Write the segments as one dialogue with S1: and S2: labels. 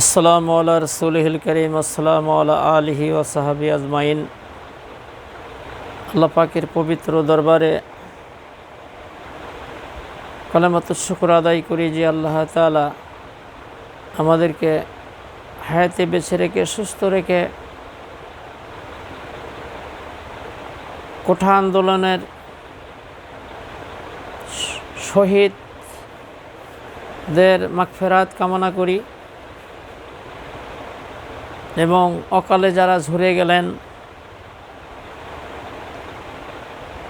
S1: আসসালামু আলা রাসূলিল কারীম আসসালামু আলা আলিহি ওয়া সাহবিহি আজমাইন। আল্লাহ পাকের পবিত্র দরবারে কালেমাতুশ শুকর আদায় করি যে আল্লাহ তাআলা আমাদেরকে হায়াতে বেঁচে রেখে সুস্থ রেখে কোঠা আন্দোলনের শহীদদের মাগফিরাত কামনা করি এবং অকালে যারা ঝরে গেলেন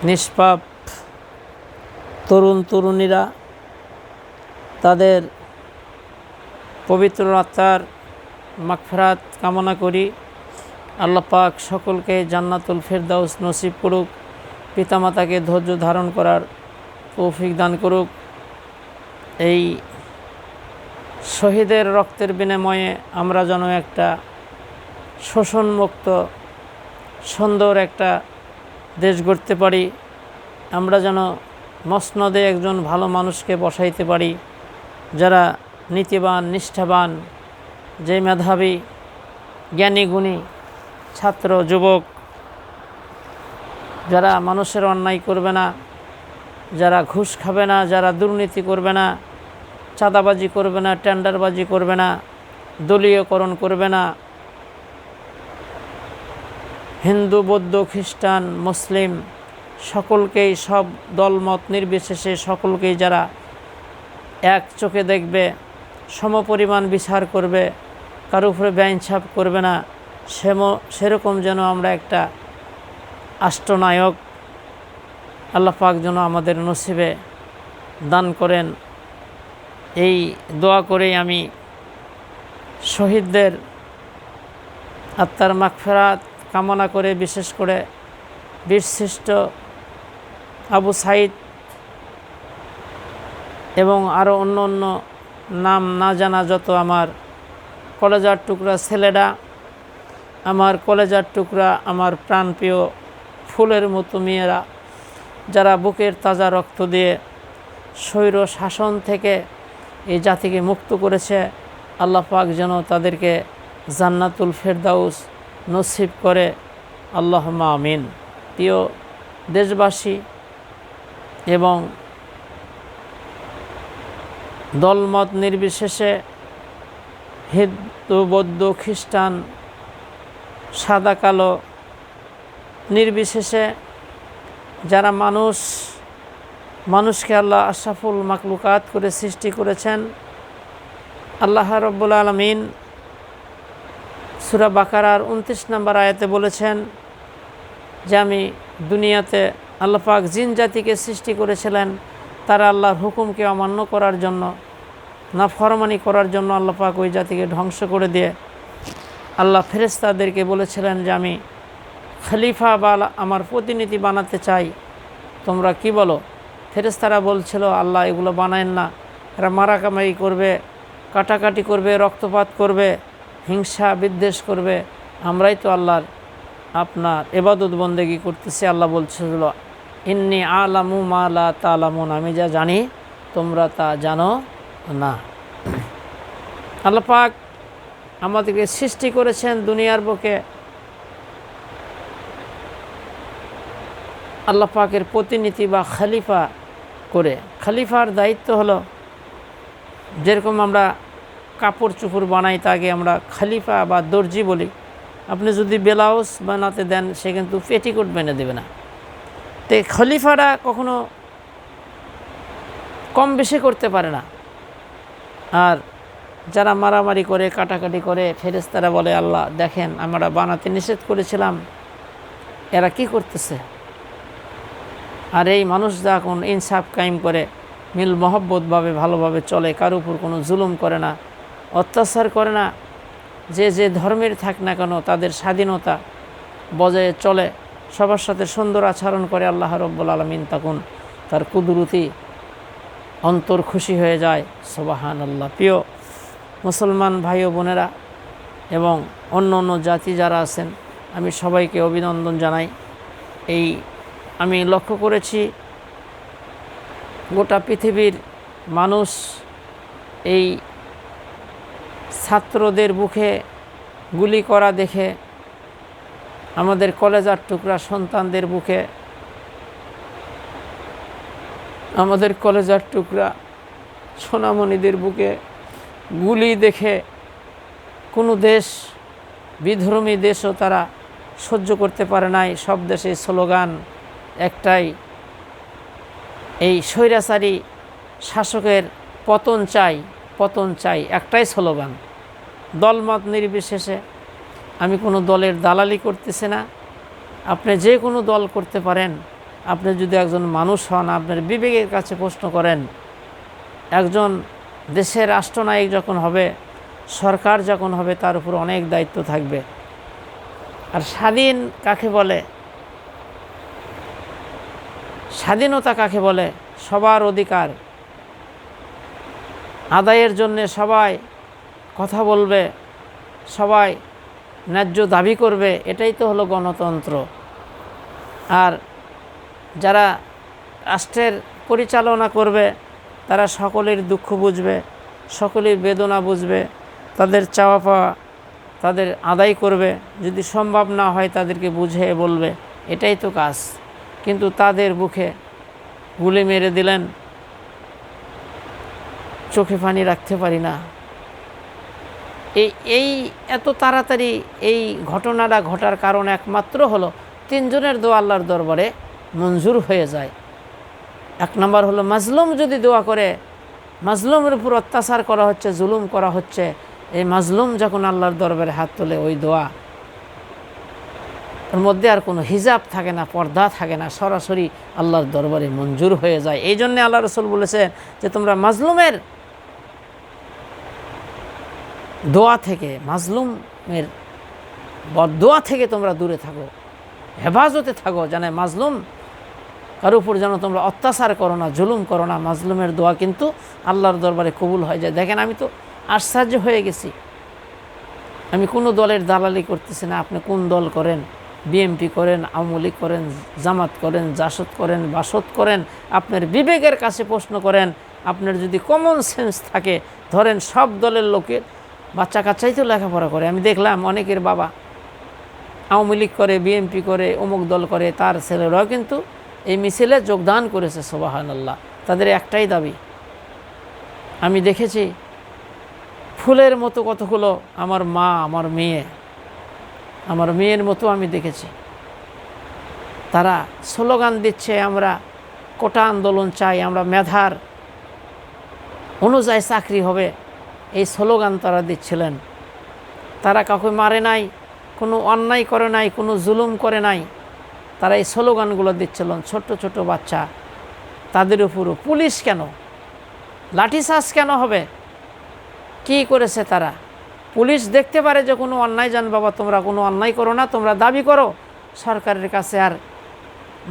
S1: নিষ্পাপ তরুণ তরুণীরা, তাদের পবিত্র আত্মার মাগফিরাত কামনা করি। আল্লাহ পাক সকলকে জান্নাতুল ফেরদাউস নসিব করুক, পিতামাতাকে ধৈর্য ধারণ করার তৌফিক দান করুক। এই শহীদের রক্তের বিনিময়ে আমরা যেন একটা শোষণমুক্ত সুন্দর একটা দেশ গড়তে পারি, আমরা যেন মসনদে একজন ভালো মানুষকে বসাইতে পারি, যারা নীতিবান নিষ্ঠাবান, যে মেধাবী জ্ঞানী গুণী ছাত্র যুবক, যারা মানুষের অন্যায় করবে না, যারা ঘুষ খাবে না, যারা দুর্নীতি করবে না, চাঁদাবাজি করবে না, টেন্ডারবাজি করবে না, দলীয়করণ করবে না, হিন্দু বৌদ্ধ খ্রিস্টান মুসলিম সকলকেই সব দলমত নির্বিশেষে সকলকেই যারা এক চোখে দেখবে, সমপরিমাণ বিচার করবে, কারো উপরে বেইনসাফ করবে না, সেরকম যেন আমরা একটা রাষ্ট্রনায়ক আল্লাহ পাক যেন আমাদের নসিবে দান করেন। এই দোয়া করেই আমি শহীদদের আত্মার মাগফিরাত কামনা করে, বিশেষ করে বীরশ্রেষ্ঠ আবু সাঈদ এবং আরও অন্য অন্য নাম না জানা যত আমার কলেজার টুকরা ছেলেরা, আমার কলেজার টুকরা, আমার প্রাণপ্রিয় ফুলের মতো মেয়েরা, যারা বুকের তাজা রক্ত দিয়ে স্বৈর শাসন থেকে এই জাতিকে মুক্ত করেছে, আল্লাহ পাক যেন তাদেরকে জান্নাতুল ফেরদাউস নসিব করে, আল্লাহুম্মা আমিন। প্রিয় দেশবাসী এবং দলমত নির্বিশেষে হিন্দু বৌদ্ধ খ্রিস্টান সাদা কালো নির্বিশেষে যারা মানুষকে আল্লাহ আশরাফুল মাখলুকাত করে সৃষ্টি করেছেন, আল্লাহ রাব্বুল আলামিন সূরা বাকারার 29 নম্বর আয়াতে বলেছেন যে আমি দুনিয়াতে আল্লাহ পাক জিন জাতিকে সৃষ্টি করেছিলেন তারা আল্লাহর হুকুমকে অমান্য করার জন্য, নাফরমানি করার জন্য আল্লাহ পাক ওই জাতিকে ধ্বংস করে দিয়ে আল্লাহ ফেরেশতাদেরকে বলেছিলেন যে আমি খলিফা বা আমার প্রতিনিধি বানাতে চাই, তোমরা কি বলো? ফেরেশতারা বলছিল আল্লাহ এগুলো বানায়েন না, এরা মারাকামারি করবে, কাটাকাটি করবে, রক্তপাত করবে, হিংসা বিদ্বেষ করবে, আমরাই তো আল্লাহর আপনার ইবাদত বন্দেগী করতেছি। আল্লাহ বলছিল ইন্নী আলামু মা লা তা'লামুন, আমি যা জানি তোমরা তা জানো না। আল্লাহ পাক আমাদেরকে সৃষ্টি করেছেন দুনিয়ার বুকে আল্লাহ পাকের প্রতিনিধি বা খলিফা করে। খলিফার দায়িত্ব হলো, যেরকম আমরা কাপড় চোপড় বানাই তাকে আমরা খলিফা বা দর্জি বলি, আপনি যদি ব্লাউজ বানাতে দেন সে কিন্তু পেটিকোট বেনে দেবে না। তো খলিফারা কখনো কম বেশি করতে পারে না। আর যারা মারামারি করে কাটাকাটি করে, ফেরেশতারা বলে আল্লাহ দেখেন আমরা বানাতে নিষেধ করেছিলাম, এরা কি করতেছে। আর এই মানুষ যখন ইনসাফ কায়েম করে, মিল মহব্বতভাবে ভালোভাবে চলে, কারো উপর কোনো জুলুম করে না, অত্যাচার করে না, যে ধর্মের থাক না কেন তাদের স্বাধীনতা বজায় চলে, সবার সাথে সুন্দর আচরণ করে, আল্লাহ রাব্বুল আলামিন তখন তার কুদরতি অন্তর খুশি হয়ে যায়। সুবহানাল্লাহ। প্রিয় মুসলমান ভাই ও বোনেরা এবং অন্য অন্য জাতি যারা আছেন, আমি সবাইকে অভিনন্দন জানাই। আমি লক্ষ্য করেছি গোটা পৃথিবীর মানুষ এই ছাত্রদের বুকে গুলি করা দেখে আমাদের কলেজার টুকরা সন্তানদের বুকে, আমাদের কলেজার টুকরা সোনামণিদের বুকে গুলি দেখে কোনো দেশ, বিধর্মী দেশও তারা সহ্য করতে পারে নাই। সব দেশে স্লোগান একটাই, এই স্বৈরাচারী শাসকের পতন চাই, পতন চাই, একটাই স্লোগান। দলমত নির্বিশেষে, আমি কোনো দলের দালালি করতেছি না। আপনি যে কোনো দল করতে পারেন। আপনি যদি একজন মানুষ হন, আপনার বিবেকের কাছে প্রশ্ন করেন, একজন দেশের রাষ্ট্রনায়ক যখন হবে, সরকার যখন হবে, তার উপর অনেক দায়িত্ব থাকবে। আর স্বাধীন কাকে বলে, স্বাধীনতা কাকে বলে? সবার অধিকার আদায়ের জন্যে সবাই কথা বলবে, সবাই ন্যায্য দাবি করবে, এটাই তো হলো গণতন্ত্র। আর যারা রাষ্ট্রের পরিচালনা করবে তারা সকলের দুঃখ বুঝবে, সকলের বেদনা বুঝবে, তাদের চাওয়া পাওয়া তাদের আদায় করবে, যদি সম্ভব না হয় তাদেরকে বুঝিয়ে বলবে, এটাই তো কাজ। কিন্তু তাদের বুকে গুলি মেরে দিলেন, চোখে পানি রাখতে পারি না। এই এত তাড়াতাড়ি এই ঘটনাটা ঘটার কারণ একমাত্র হলো 3 জনের দোয়া আল্লাহর দরবারে মঞ্জুর হয়ে যায়। 1 নম্বর হলো মাজলুম যদি দোয়া করে, মাজলুমের উপর অত্যাচার করা হচ্ছে, জুলুম করা হচ্ছে, এই মাজলুম যখন আল্লাহর দরবারে হাত তোলে, ওই দোয়া ওর মধ্যে আর কোনো হিজাব থাকে না, পর্দা থাকে না, সরাসরি আল্লাহর দরবারে মঞ্জুর হয়ে যায়। এই জন্যে আল্লাহ রাসূল বলেছেন যে তোমরা মাজলুমের দোয়া থেকে, মাজলুমের বদদোয়া থেকে তোমরা দূরে থাকো, হেফাজতে থাকো, জানে মাজলুম কার উপর যেন তোমরা অত্যাচার করো না, জুলুম করো না। মাজলুমের দোয়া কিন্তু আল্লাহর দরবারে কবুল হয়ে যায়। দেখেন, আমি তো আশ্চর্য হয়ে গেছি। আমি কোনো দলের দালালি করতেছি না। আপনি কোন দল করেন, বিএনপি করেন, আওয়ামী লীগ করেন, জামাত করেন, জাসদ করেন, বাসদ করেন, আপনার বিবেকের কাছে প্রশ্ন করেন। আপনার যদি কমন সেন্স থাকে, ধরেন সব দলের লোকের বাচ্চা কাচ্চাই তো লেখাপড়া করে। আমি দেখলাম অনেকের বাবা আওয়ামী লীগ করে, বিএনপি করে, অমুক দল করে, তার ছেলেরাও কিন্তু এই মিছিলে যোগদান করেছে। সুবহানাল্লাহ। তাদের একটাই দাবি, আমি দেখেছি ফুলের মতো কতগুলো আমার মা, আমার মেয়ে, আমার মেয়ের মতো আমি দেখেছি, তারা স্লোগান দিচ্ছে, আমরা কোটা আন্দোলন চাই, আমরা মেধার অনুযায়ী চাকরি হবে, এই স্লোগান তারা দিচ্ছিলেন। তারা কাউকে মারে নাই, কোনো অন্যায় করে নাই, কোনো জুলুম করে নাই, তারা এই স্লোগানগুলো দিচ্ছিলেন। ছোট ছোট বাচ্চা, তাদের উপরও পুলিশ কেন, লাঠিচার্জ কেন হবে? কি করেছে তারা? পুলিশ দেখতে পারে যে কোনো অন্যায়, জান বাবা তোমরা কোনো অন্যায় করো না, তোমরা দাবি করো সরকারের কাছে। আর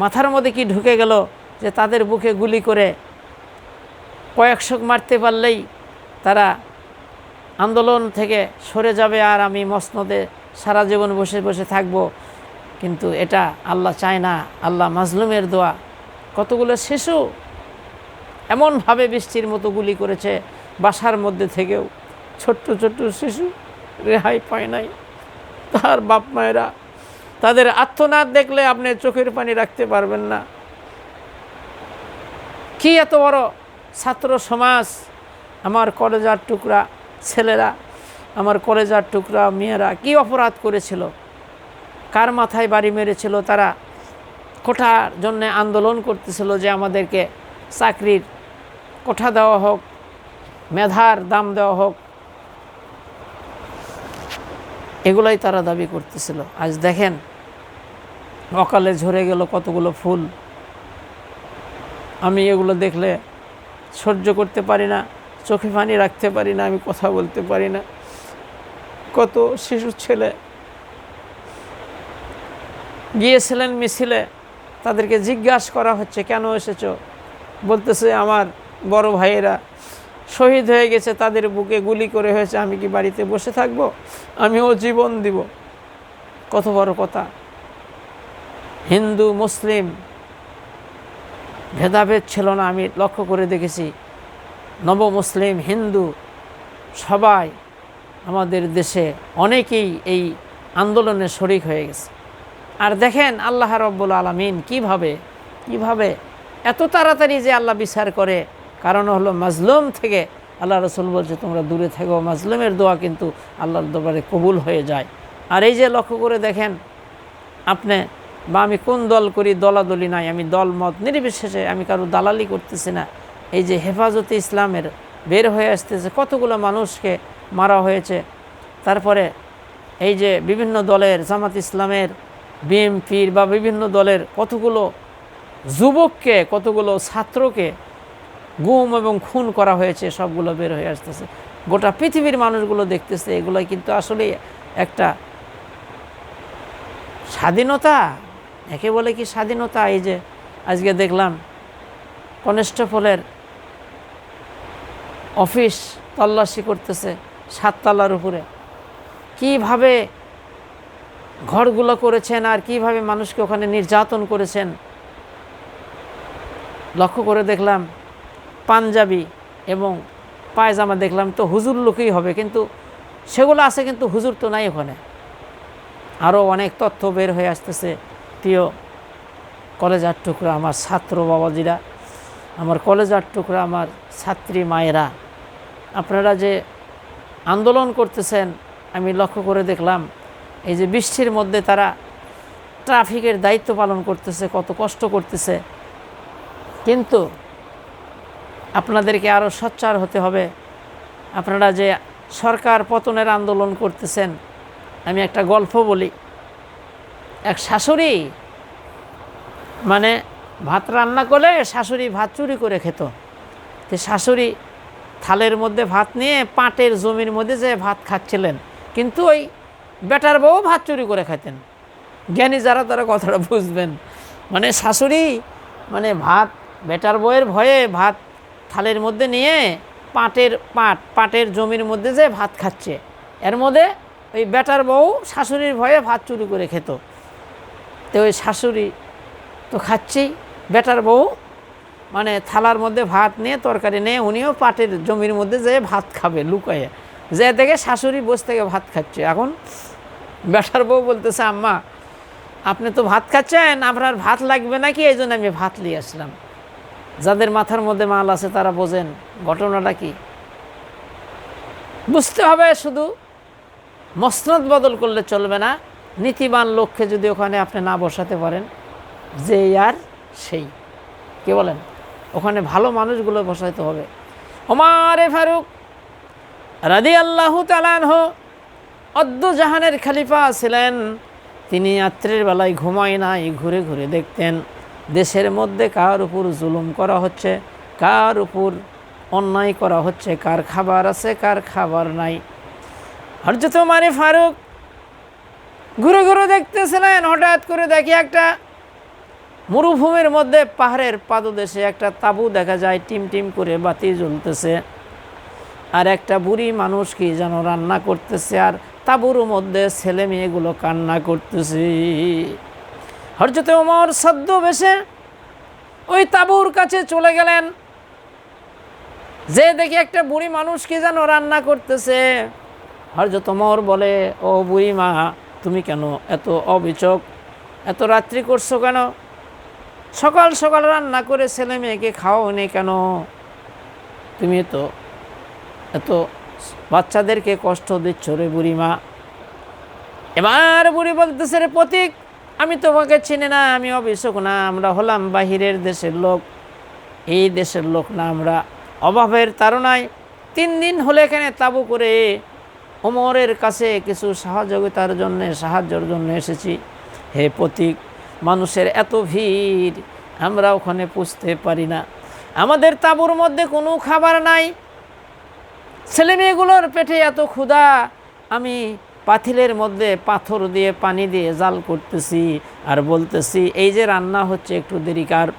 S1: মাথার মধ্যে কি ঢুকে গেল যে তাদের বুকে গুলি করে কয়েকশো মারতে পারলেই তারা আন্দোলন থেকে সরে যাবে, আর আমি মসনদে সারা জীবন বসে বসে থাকব। কিন্তু এটা আল্লাহ চায় না। আল্লাহ মাজলুমের দোয়া। কতগুলো শিশু এমনভাবে বৃষ্টির মতো গুলি করেছে, বাসার মধ্যে থেকেও ছোট্ট ছোট্ট শিশু রেহাই পায় নাই। তার বাপ মায়েরা তাদের আর্তনাদ দেখলে আপনি চোখের পানি রাখতে পারবেন না। কি এত বড় ছাত্র সমাজ! আমার কলেজার টুকরা ছেলেরা, আমার কলেজার টুকরা মেয়েরা কি অপরাধ করেছিল, কার মাথায় বাড়ি মেরেছিল? তারা কোঠার জন্য আন্দোলন করতেছিল যে আমাদেরকে চাকরির কোঠা দেওয়া হোক, মেধার দাম দেওয়া হোক, এগুলাই তারা দাবি করতেছিল। আজ দেখেন অকালে ঝরে গেল কতগুলো ফুল। আমি এগুলো দেখলে সহ্য করতে পারি না, চোখে পানি রাখতে পারি না, আমি কথা বলতে পারি না। কত শিশু ছেলে গিয়েছিলেন মিছিলে, তাদেরকে জিজ্ঞাসা করা হচ্ছে কেন এসেছো? বলতেছে আমার বড় ভাইয়েরা শহীদ হয়ে গেছে, তাদের বুকে গুলি করে হয়েছে, আমি কি বাড়িতে বসে থাকব? আমিও জীবন দিব। কত বড় কথা! হিন্দু মুসলিম ভেদাভেদ ছিল না। আমি লক্ষ্য করে দেখেছি, নব মুসলিম হিন্দু সবাই আমাদের দেশে অনেকেই এই আন্দোলনে শরিক হয়ে গেছে। আর দেখেন আল্লাহ রাব্বুল আলামিন কিভাবে এত তাড়াতাড়ি যে আল্লাহ বিচার করে, কারণ হলো মাজলুম থেকে আল্লাহ রসুল বলছে তোমরা দূরে থেকো, মাজলুমের দোয়া কিন্তু আল্লাহর দরবারে কবুল হয়ে যায়। আর এই যে লক্ষ্য করে দেখেন আপনি বা আমি কোন দল করি, দলাদলি নাই, আমি দল মত নির্বিশেষে, আমি কারো দালালি করতেছি না। এই যে হেফাজতে ইসলামের বের হয়ে আসতেছে, কতগুলো মানুষকে মারা হয়েছে। তারপরে এই যে বিভিন্ন দলের, জামাত ইসলামের, বিএনপির বা বিভিন্ন দলের কতগুলো যুবককে, কতগুলো ছাত্রকে গুম এবং খুন করা হয়েছে, সবগুলো বের হয়ে আসতেছে। গোটা পৃথিবীর মানুষগুলো দেখতেছে। এগুলো কিন্তু আসলে একটা স্বাধীনতা, একে বলে কি স্বাধীনতা? এই যে আজকে দেখলাম কনস্টেবলের অফিস তল্লাশি করতেছে 7 তলার উপরে, কিভাবে ঘরগুলো করেছেন আর কিভাবে মানুষকে ওখানে নির্যাতন করেছেন। লক্ষ্য করে দেখলাম পাঞ্জাবি এবং পায়জামা, দেখলাম তো হুজুর লোকই হবে, কিন্তু সেগুলো আছে কিন্তু হুজুর তো নাই ওখানে। আরও অনেক তথ্য বের হয়ে আসতেছে। প্রিয় কলেজার টুকরা আমার ছাত্র বাবাজিরা, আমার কলেজার টুকরা আমার ছাত্রী মায়েরা, আপনারা যে আন্দোলন করতেছেন, আমি লক্ষ্য করে দেখলাম এই যে বৃষ্টির মধ্যে তারা ট্রাফিকের দায়িত্ব পালন করতেছে, কত কষ্ট করতেছে। কিন্তু আপনাদেরকে আরও সোচ্চার হতে হবে। আপনারা যে সরকার পতনের আন্দোলন করতেছেন, আমি একটা গল্প বলি। এক শাশুড়ি মানে ভাত রান্না করলে শাশুড়ি ভাত চুরি করে খেত। তো শাশুড়ি থালের মধ্যে ভাত নিয়ে পাটের জমির মধ্যে যে ভাত খাচ্ছিলেন, কিন্তু ওই বেটার বউ ভাত চুরি করে খেতেন। জ্ঞানী যারা তারা কথাটা বুঝবেন। মানে শাশুড়ি মানে ভাত বেটার বউয়ের ভয়ে ভাত থালের মধ্যে নিয়ে পাটের জমির মধ্যে যে ভাত খাচ্ছে, এর মধ্যে ওই বেটার বউ শাশুড়ির ভয়ে ভাত চুরি করে খেত। তো ওই শাশুড়ি তো খাচ্ছেই, বেটার বউ মানে থালার মধ্যে ভাত নিয়ে তরকারি নিয়ে উনিও পাটের জমির মধ্যে যে ভাত খাবে লুকায়ে, যে দেখে শাশুড়ি বসে থেকে ভাত খাচ্ছে। এখন বেটার বউ বলতেছে, আম্মা আপনি তো ভাত খাচ্ছেন, আপনার ভাত লাগবে নাকি, এই জন্য আমি ভাত নিয়ে আসলাম। যাদের মাথার মধ্যে মাল আছে তারা বোঝেন ঘটনাটা কি। বুঝতে হবে শুধু মসনদ বদল করলে চলবে না। নীতিবান লোককে যদি ওখানে আপনি না বসাতে পারেন, যে আর সেই, কে বলেন, ওখানে ভালো মানুষগুলো বসাইতে হবে। ওমর ফারুক রাদিয়াল্লাহু তাআলা আনহু জাহানের খলিফা ছিলেন। তিনি রাত্রের বেলায় ঘুমায় নাই, ঘুরে ঘুরে দেখতেন দেশের মধ্যে কার উপর জুলুম করা হচ্ছে, কার উপর অন্যায় করা হচ্ছে, কার খাবার আছে কার খাবার নাই। হযরত ওমর ফারুক ঘুরে ঘুরে দেখতেছিলেন। হঠাৎ করে দেখি একটা মরুভূমির মধ্যে পাহাড়ের পাদদেশে একটা তাঁবু দেখা যায়, টিম টিম করে বাতি জ্বলতেছে, আর একটা বুড়ি মানুষ কি যেন রান্না করতেছে, আর তাঁবুর মধ্যে ছেলে মেয়েগুলো কান্না করতেছে। হযরত ওমর ছদ্মবেশে ওই তাঁবুর কাছে চলে গেলেন, যে দেখি একটা বুড়ি মানুষ কি যেন রান্না করতেছে। হযরত ওমর বলে, ও বুড়ি মা, তুমি কেন এত অবিচক, এত রাত্রি করছো কেন? সকাল সকাল রান্না করে ছেলে মেয়েকে খাওয়াওনি কেন? তুমি তো এত বাচ্চাদেরকে কষ্ট দিচ্ছ রে বুড়িমা। এবার বুড়ি বলতেছে, রে প্রতীক, আমি তোমাকে চিনি না, আমি অবিচক না, আমরা হলাম বাহিরের দেশের লোক, এই দেশের লোক না আমরা। অভাবের তাড়নায় 3 দিন হলে এখানে তাঁবু করে ওমরের কাছে কিছু সাহায্যের জন্য এসেছি। হে প্রতীক, মানুষের এত ভিড়, আমরা ওখানে পুষতে পারি না, আমাদের তাঁবুর মধ্যে কোনো খাবার নাই, ছেলে মেয়েগুলোর পেটে এত ক্ষুধা, আমি পাতিলের মধ্যে পাথর দিয়ে পানি দিয়ে জাল করতেছি আর বলতেছি এই যে রান্না হচ্ছে, একটু দেরি কার,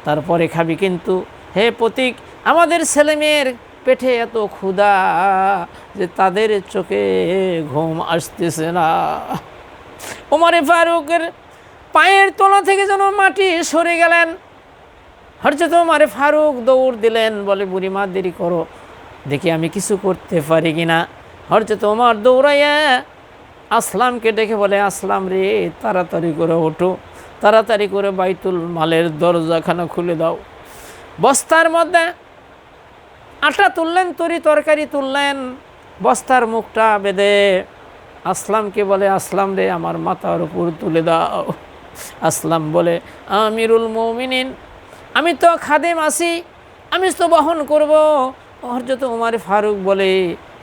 S1: তারপরে খাবি। কিন্তু হে প্রতীক, আমাদের ছেলে মেয়ের পেটে এত ক্ষুধা যে তাদের চোখে ঘুম আসতেছে না। ওমর ফারুকের পায়ের তলা থেকে যেন মাটি সরে গেলেন। হযরত ওমর ফারুক দৌড় দিলেন, বলে বুড়িমা দেরি করো, দেখি আমি কিছু করতে পারি কিনা। হযরত ওমর দৌড়াইয়া আসলামকে ডেকে বলে, আসলাম রে, তাড়াতাড়ি করে ওঠো, তাড়াতাড়ি করে বাইতুল মালের দরজাখানা খুলে দাও। বস্তার মধ্যে আটা তুললেন, তরি তরকারি তুললেন, বস্তার মুখটা বেঁধে আসলামকে বলে, আসলাম রে, আমার মাথার উপর তুলে দাও। আসলাম বলে, আমিরুল মুমিনিন, আমি তো খাদেম আছি, আমি তো বহন করব। হযরত ওমর ফারুক বলে,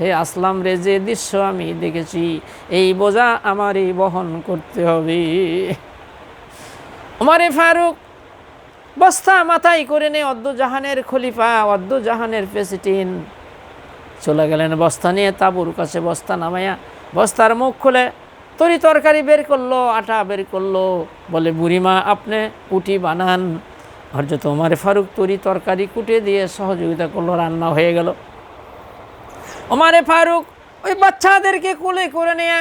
S1: হে আসলাম রে, যে দৃশ্য আমি দেখেছি, এই বোঝা আমারই বহন করতে হবে। ওমর ফারুক বস্তা মাথায় করে নিয়ে অদ্দুজাহানের খলিফা, অদ্দুজাহানের প্রেসিডেন্ট চলে গেলেন বস্তা নিয়ে তাঁবুর কাছে। বস্তা নামাইয়া বস্তার মুখ খুলে তরি তরকারি বের করলো, আটা বের করলো, বলে, বুড়িমা আপনি উটি বানান। হযরত ওমর ফারুক তরি তরকারি কুটে দিয়ে সহযোগিতা করলো, রান্না হয়ে গেল। ওমর ফারুক ওই বাচ্চাদেরকে কোলে করে নিয়ে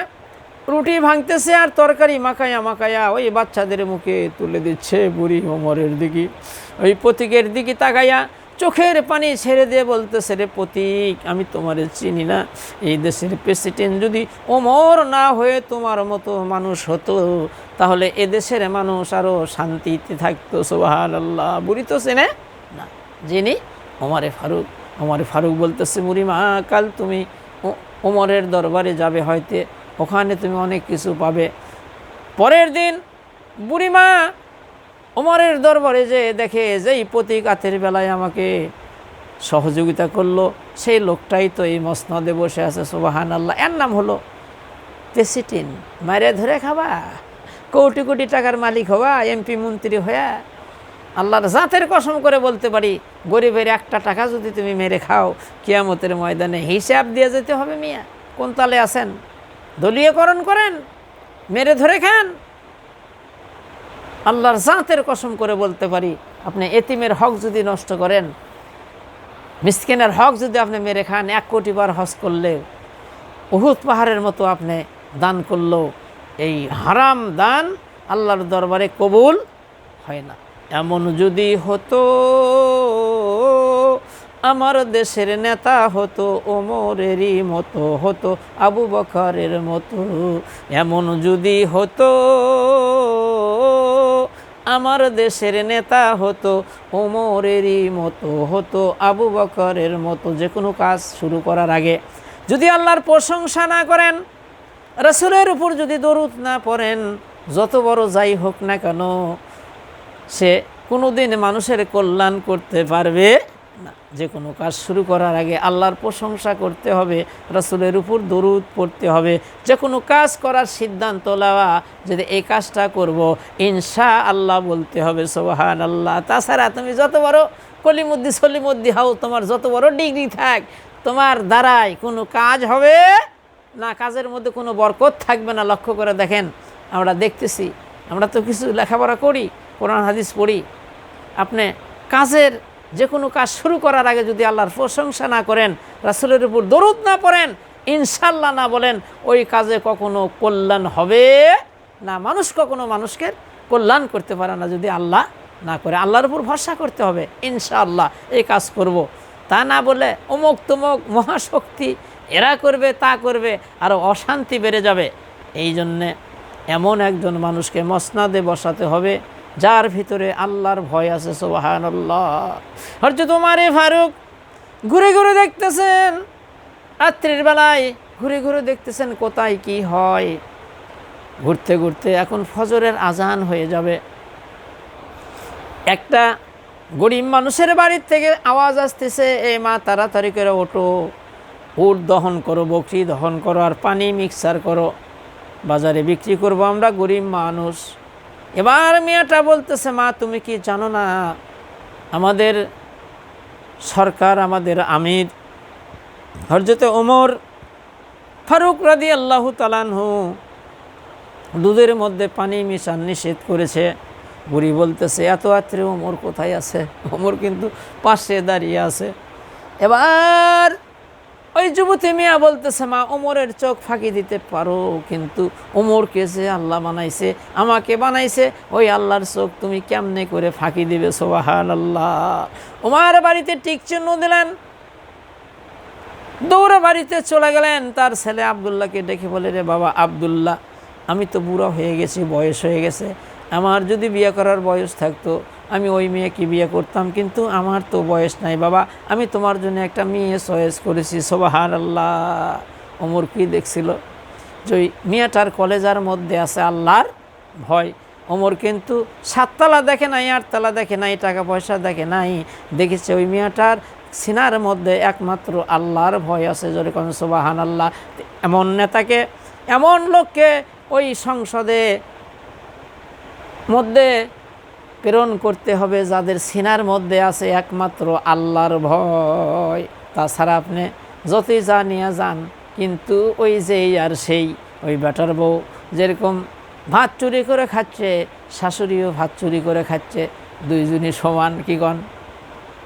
S1: রুটি ভাঙতেছে আর তরকারি মাখায়া মাখায়া ওই বাচ্চাদের মুখে তুলে দিচ্ছে। বুড়ি ওমরের দিকে, ওই প্রতীকের দিকে তাকাইয়া চোখের পানি ছেড়ে দিয়ে বলতেছে, রে প্রতীক, আমি তোমারে চিনি না, এই দেশের প্রেসিডেন্ট যদি ওমর না হয়ে তোমার মতো মানুষ হতো, তাহলে এদেশের মানুষ আরও শান্তিতে থাকতো। সুবহানাল্লাহ। বুড়ি তো চেনে না, যিনি ওমর ফারুক। ওমর ফারুক বলতেছে, বুড়িমা, কাল তুমি ওমরের দরবারে যাবে, হয়তো ওখানে তুমি অনেক কিছু পাবে। পরের দিন বুড়িমা ওমরের দরবারে যে দেখে, যেই প্রতীক রাতের বেলায় আমাকে সহযোগিতা করলো, সেই লোকটাই তো এই মসনদে বসে আছে। সুবহানাল্লাহ। এর নাম হলো প্রেসিডেন্ট। মারে ধরে খাবা, কোটি কোটি টাকার মালিক হবা, এমপি মন্ত্রী হয়ে। আল্লাহর জাতের কসম করে বলতে পারি, গরিবের একটা টাকা যদি তুমি মেরে খাও, কিয়ামতের ময়দানে হিসাব দিয়ে যেতে হবে। মিয়া কোন তালে আছেন? দলীয়করণ করেন, মেরে ধরে খান। আল্লাহর জাতের কসম করে বলতে পারি, আপনি এতিমের হক যদি নষ্ট করেন, মিসকিনের হক যদি আপনি মেরে খান, 1 কোটি বার হজ করলে, উহুদ পাহাড়ের মতো আপনি দান করলেও এই হারাম দান আল্লাহর দরবারে কবুল হয় না। এমন যদি হতো আমার দেশের নেতা হতো ওমরেরই মতো, হতো আবু বকরের মতো। এমন যদি হতো আমার দেশের নেতা হতো ওমরেরই মতো, হতো আবু বকরের মতো। যে কোনো কাজ শুরু করার আগে যদি আল্লাহর প্রশংসা না করেন, রাসূলের উপর যদি দরুদ না পড়েন, যত বড় যাই হোক না কেন, সে কোনোদিন মানুষের কল্যাণ করতে পারবে না। যে কোনো কাজ শুরু করার আগে আল্লাহর প্রশংসা করতে হবে, রাসূলের উপর দরুদ পড়তে হবে। যে কোনো কাজ করার সিদ্ধান্ত নেওয়া, যদি এই কাজটা করব ইনশাআল্লাহ বলতে হবে সুবহানাল্লাহ। তাছাড়া তুমি যত বড় কলিমুদ্দি সলিমুদ্দি হও, তোমার যত বড় ডিগ্রি থাক, তোমার দ্বারাই কোনো কাজ হবে না, কাজের মধ্যে কোনো বরকত থাকবে না। লক্ষ্য করে দেখেন, আমরা দেখতেছি, আমরা তো কিছু লেখাপড়া করি, কোরআন হাদিস পড়ি। আপনি কাজের যে কোনো কাজ শুরু করার আগে যদি আল্লাহর প্রশংসা না করেন, রাসূলের উপর দরুদ না পড়েন, ইনশাআল্লাহ না বলেন, ওই কাজে কখনো কল্যাণ হবে না। মানুষ কখনো মানুষকে কল্যাণ করতে পারে না যদি আল্লাহ না করে। আল্লাহর উপর ভরসা করতে হবে, ইনশাআল্লাহ এই কাজ করব। তা না বলে অমুক তমুক মহাশক্তি এরা করবে, তা করবে, আরও অশান্তি বেড়ে যাবে। এই জন্যে এমন একজন মানুষকে মসনদে বসাতে হবে যার ভিতরে আল্লাহর ভয় আছে। সুবহানাল্লাহ। হযরত ওমর ফারুক ঘুরে ঘুরে দেখতেছেন, রাত্রির বেলায় ঘুরে ঘুরে দেখতেছেন কোথায় কি হয়। ঘুরতে ঘুরতে এখন ফজরের আজান হয়ে যাবে। একটা গরিব মানুষের বাড়ির থেকে আওয়াজ আসতেছে, এই মা তাড়াতাড়ি করে ওঠো, উট দহন করো, বকরি দহন করো, আর পানি মিক্সার করো, বাজারে বিক্রি করব, আমরা গরিব মানুষ। এবার মেয়েটা বলতেছে, মা তুমি কি জানো না, আমাদের সরকার, আমাদের আমির হযরত ওমর ফারুক রাদিয়াল্লাহু তাআলা আনহু দুধের মধ্যে পানি মিশান নিষেধ করেছে। বুড়ি বলতেছে, এত রাত্রে ওমর কোথায় আছে? ওমর কিন্তু পাশে দাঁড়িয়ে আছে। এবার ওই যুবতী মিয়া বলতেছে, মা ওমরের চোখ ফাঁকি দিতে পারো, কিন্তু ওমরকে যে আল্লাহ বানাইছে, আমাকে বানাইছে, ওই আল্লাহর চোখ তুমি কেমনে করে ফাঁকি দিবে? সুবহানাল্লাহ। ওমর বাড়িতে টিক চিহ্ন দিলেন, দৌড়ে বাড়িতে চলে গেলেন। তার ছেলে আবদুল্লাহকে ডেকে বলে, রে বাবা আবদুল্লাহ, আমি তো বুড়া হয়ে গেছি, বয়স হয়ে গেছে, আমার যদি বিয়ে করার বয়স থাকতো আমি ওই মেয়েকে বিয়ে করতাম, কিন্তু আমার তো বয়স নাই বাবা, আমি তোমার জন্য একটা মেয়ে চয়েস করেছি। সুবহানাল্লাহ। ওমর কি দেখছিল যে ওই মেয়েটার কলেজার মধ্যে আছে আল্লাহর ভয়। ওমর কিন্তু 7 তলা দেখে নাই, 8 তলা দেখে নাই, টাকা পয়সা দেখে নাই, দেখেছে ওই মেয়েটার সিনার মধ্যে একমাত্র আল্লাহর ভয় আছে। জোরে কোন সুবহানাল্লাহ। এমন নেতাকে, এমন লোককে ওই সংসদে মধ্যে প্রেরণ করতে হবে যাদের সিনার মধ্যে আছে একমাত্র আল্লাহর ভয়। তাছাড়া আপনি যতই যা নিয়ে যান, কিন্তু ওই যেই আর সেই, ওই বেটার বউ যেরকম ভাত চুরি করে খাচ্ছে, শাশুড়িও ভাত চুরি করে খাচ্ছে, দুইজনই সমান। কি গণ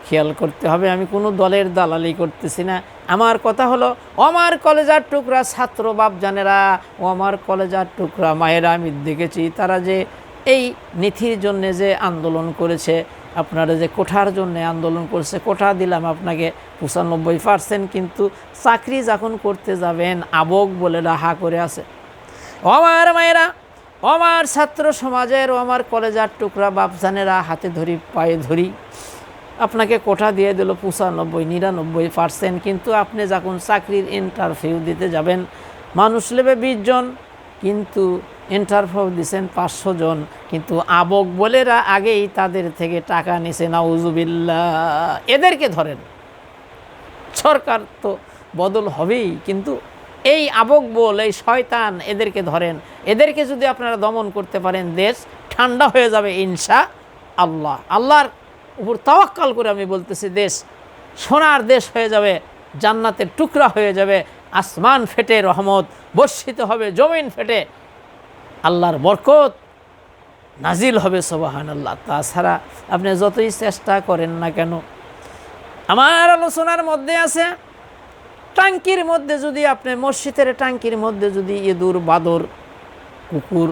S1: খেয়াল করতে হবে। আমি কোনো দলের দালালি করতেছি না। আমার কথা হলো, আমার কলেজার টুকরা ছাত্র বাপজানেরা, ও আমার কলেজার টুকরা মায়েরা, আমি দেখেছি তারা যে এই নীতির জন্যে যে আন্দোলন করেছে, আপনারা যে কোঠার জন্য আন্দোলন করেছে, কোঠা দিলাম আপনাকে 95%, কিন্তু চাকরি যখন করতে যাবেন আবক বলে রাহা করে আছে। আমার মায়েরা, আমার ছাত্র সমাজের, ও আমার কলেজার টুকরা বাপজানেরা, হাতে ধরি পায়ে ধরি, আপনাকে কোঠা দিয়ে দিল 95-99%, কিন্তু আপনি যখন চাকরির ইন্টারভিউ দিতে যাবেন, মানুষ নেবে 20 জন, কিন্তু ইন্টারভিউ দিচ্ছেন 500 জন, কিন্তু আবক বলেরা আগেই তাদের থেকে টাকা নিছে। নাউজুবিল্লাহ। এদেরকে ধরেন। সরকার তো বদল হবেই, কিন্তু এই আবক বল, এই শয়তান, এদেরকে ধরেন। এদেরকে যদি আপনারা দমন করতে পারেন, দেশ ঠান্ডা হয়ে যাবে ইনশাআল্লাহ। আল্লাহর উপর তাওয়াক্কাল করে আমি বলতেছি, দেশ সোনার দেশ হয়ে যাবে, জান্নাতের টুকরা হয়ে যাবে, আসমান ফেটে রহমত বর্ষিত হবে, জমিন ফেটে আল্লাহর বরকত নাজিল হবে। সুবহানাল্লাহ। তাছাড়া আপনি যতই চেষ্টা করেন না কেন, আমার আলোচনার মধ্যে আছে, টাঙ্কির মধ্যে যদি আপনি, মসজিদের টাঙ্কির মধ্যে যদি ইঁদুর, বাদর, কুকুর,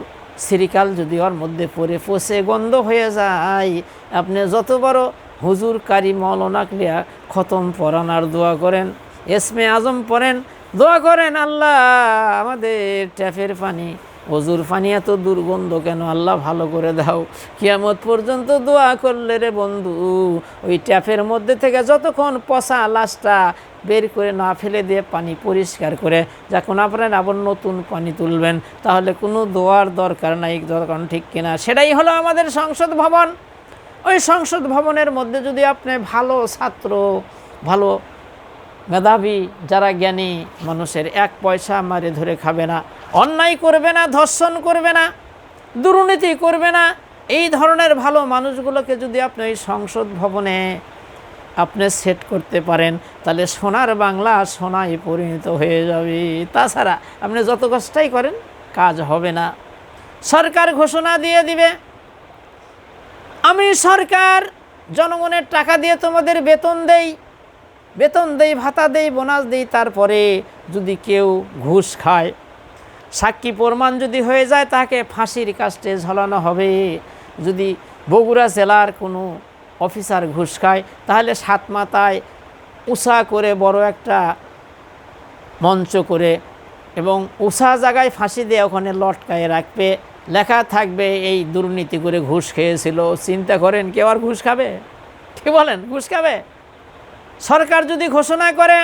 S1: সিরিকাল যদি ওর মধ্যে পড়ে পচে গন্ধ হয়ে যায়, আপনি যত বড় হুজুর, কারি, মৌলানা ক্রিয়া খতম পড়ান আর দোয়া করেন, ইসমে আজম পড়েন, দোয়া করেন, আল্লাহ আমাদের ট্যাপের পানি, অজুর পানি এত দুর্গন্ধ কেন, আল্লাহ ভালো করে দাও। কিয়ামত পর্যন্ত দোয়া করলে রে বন্ধু, ওই ট্যাপের মধ্যে থেকে যতক্ষণ পচা লাশটা বের করে না ফেলে দিয়ে পানি পরিষ্কার করে যখন আপনারা আবার নতুন পানি তুলবেন, তাহলে কোনো দোয়ার দরকার নাই। দরকার ঠিক কিনা? সেটাই হলো আমাদের সংসদ ভবন। ওই সংসদ ভবনের মধ্যে যদি আপনি ভালো ছাত্র, ভালো মেধাবী, যারা জ্ঞানী মানুষের, 1 পয়সা মারে ধরে খাবে না, অন্যায় করবে না, ধর্ষণ করবে না, দুর্নীতি করবে না, এই ধরনের ভালো মানুষগুলোকে যদি আপনি ওই সংসদ ভবনে আপনি সেট করতে পারেন, তাহলে সোনার বাংলা সোনায় পরিণত হয়ে যাবে। তাছাড়া আপনি যত কষ্টই করেন কাজ হবে না। সরকার ঘোষণা দিয়ে দিবে, আমি সরকার জনগণের টাকা দিয়ে তোমাদের বেতন দেই, ভাতা দেই, বোনাস দেই, তারপরে যদি কেউ ঘুষ খায়, সাক্ষী প্রমাণ যদি হয়ে যায়, তাকে ফাঁসির কাস্টে ঝোলানো হবে। যদি বগুড়া জেলার কোনো অফিসার ঘুষ খায়, তাহলে 7 মাথায় উঁচা করে বড় একটা মঞ্চ করে এবং উঁচা জায়গায় ফাঁসি দিয়ে ওখানে লটকায় রাখবে, লেখা থাকবে এই দুর্নীতি করে ঘুষ খেয়েছিল। চিন্তা করেন, কেউ আর ঘুষ খাবে? কি বলেন, ঘুষ খাবে? সরকার যদি ঘোষণা করে,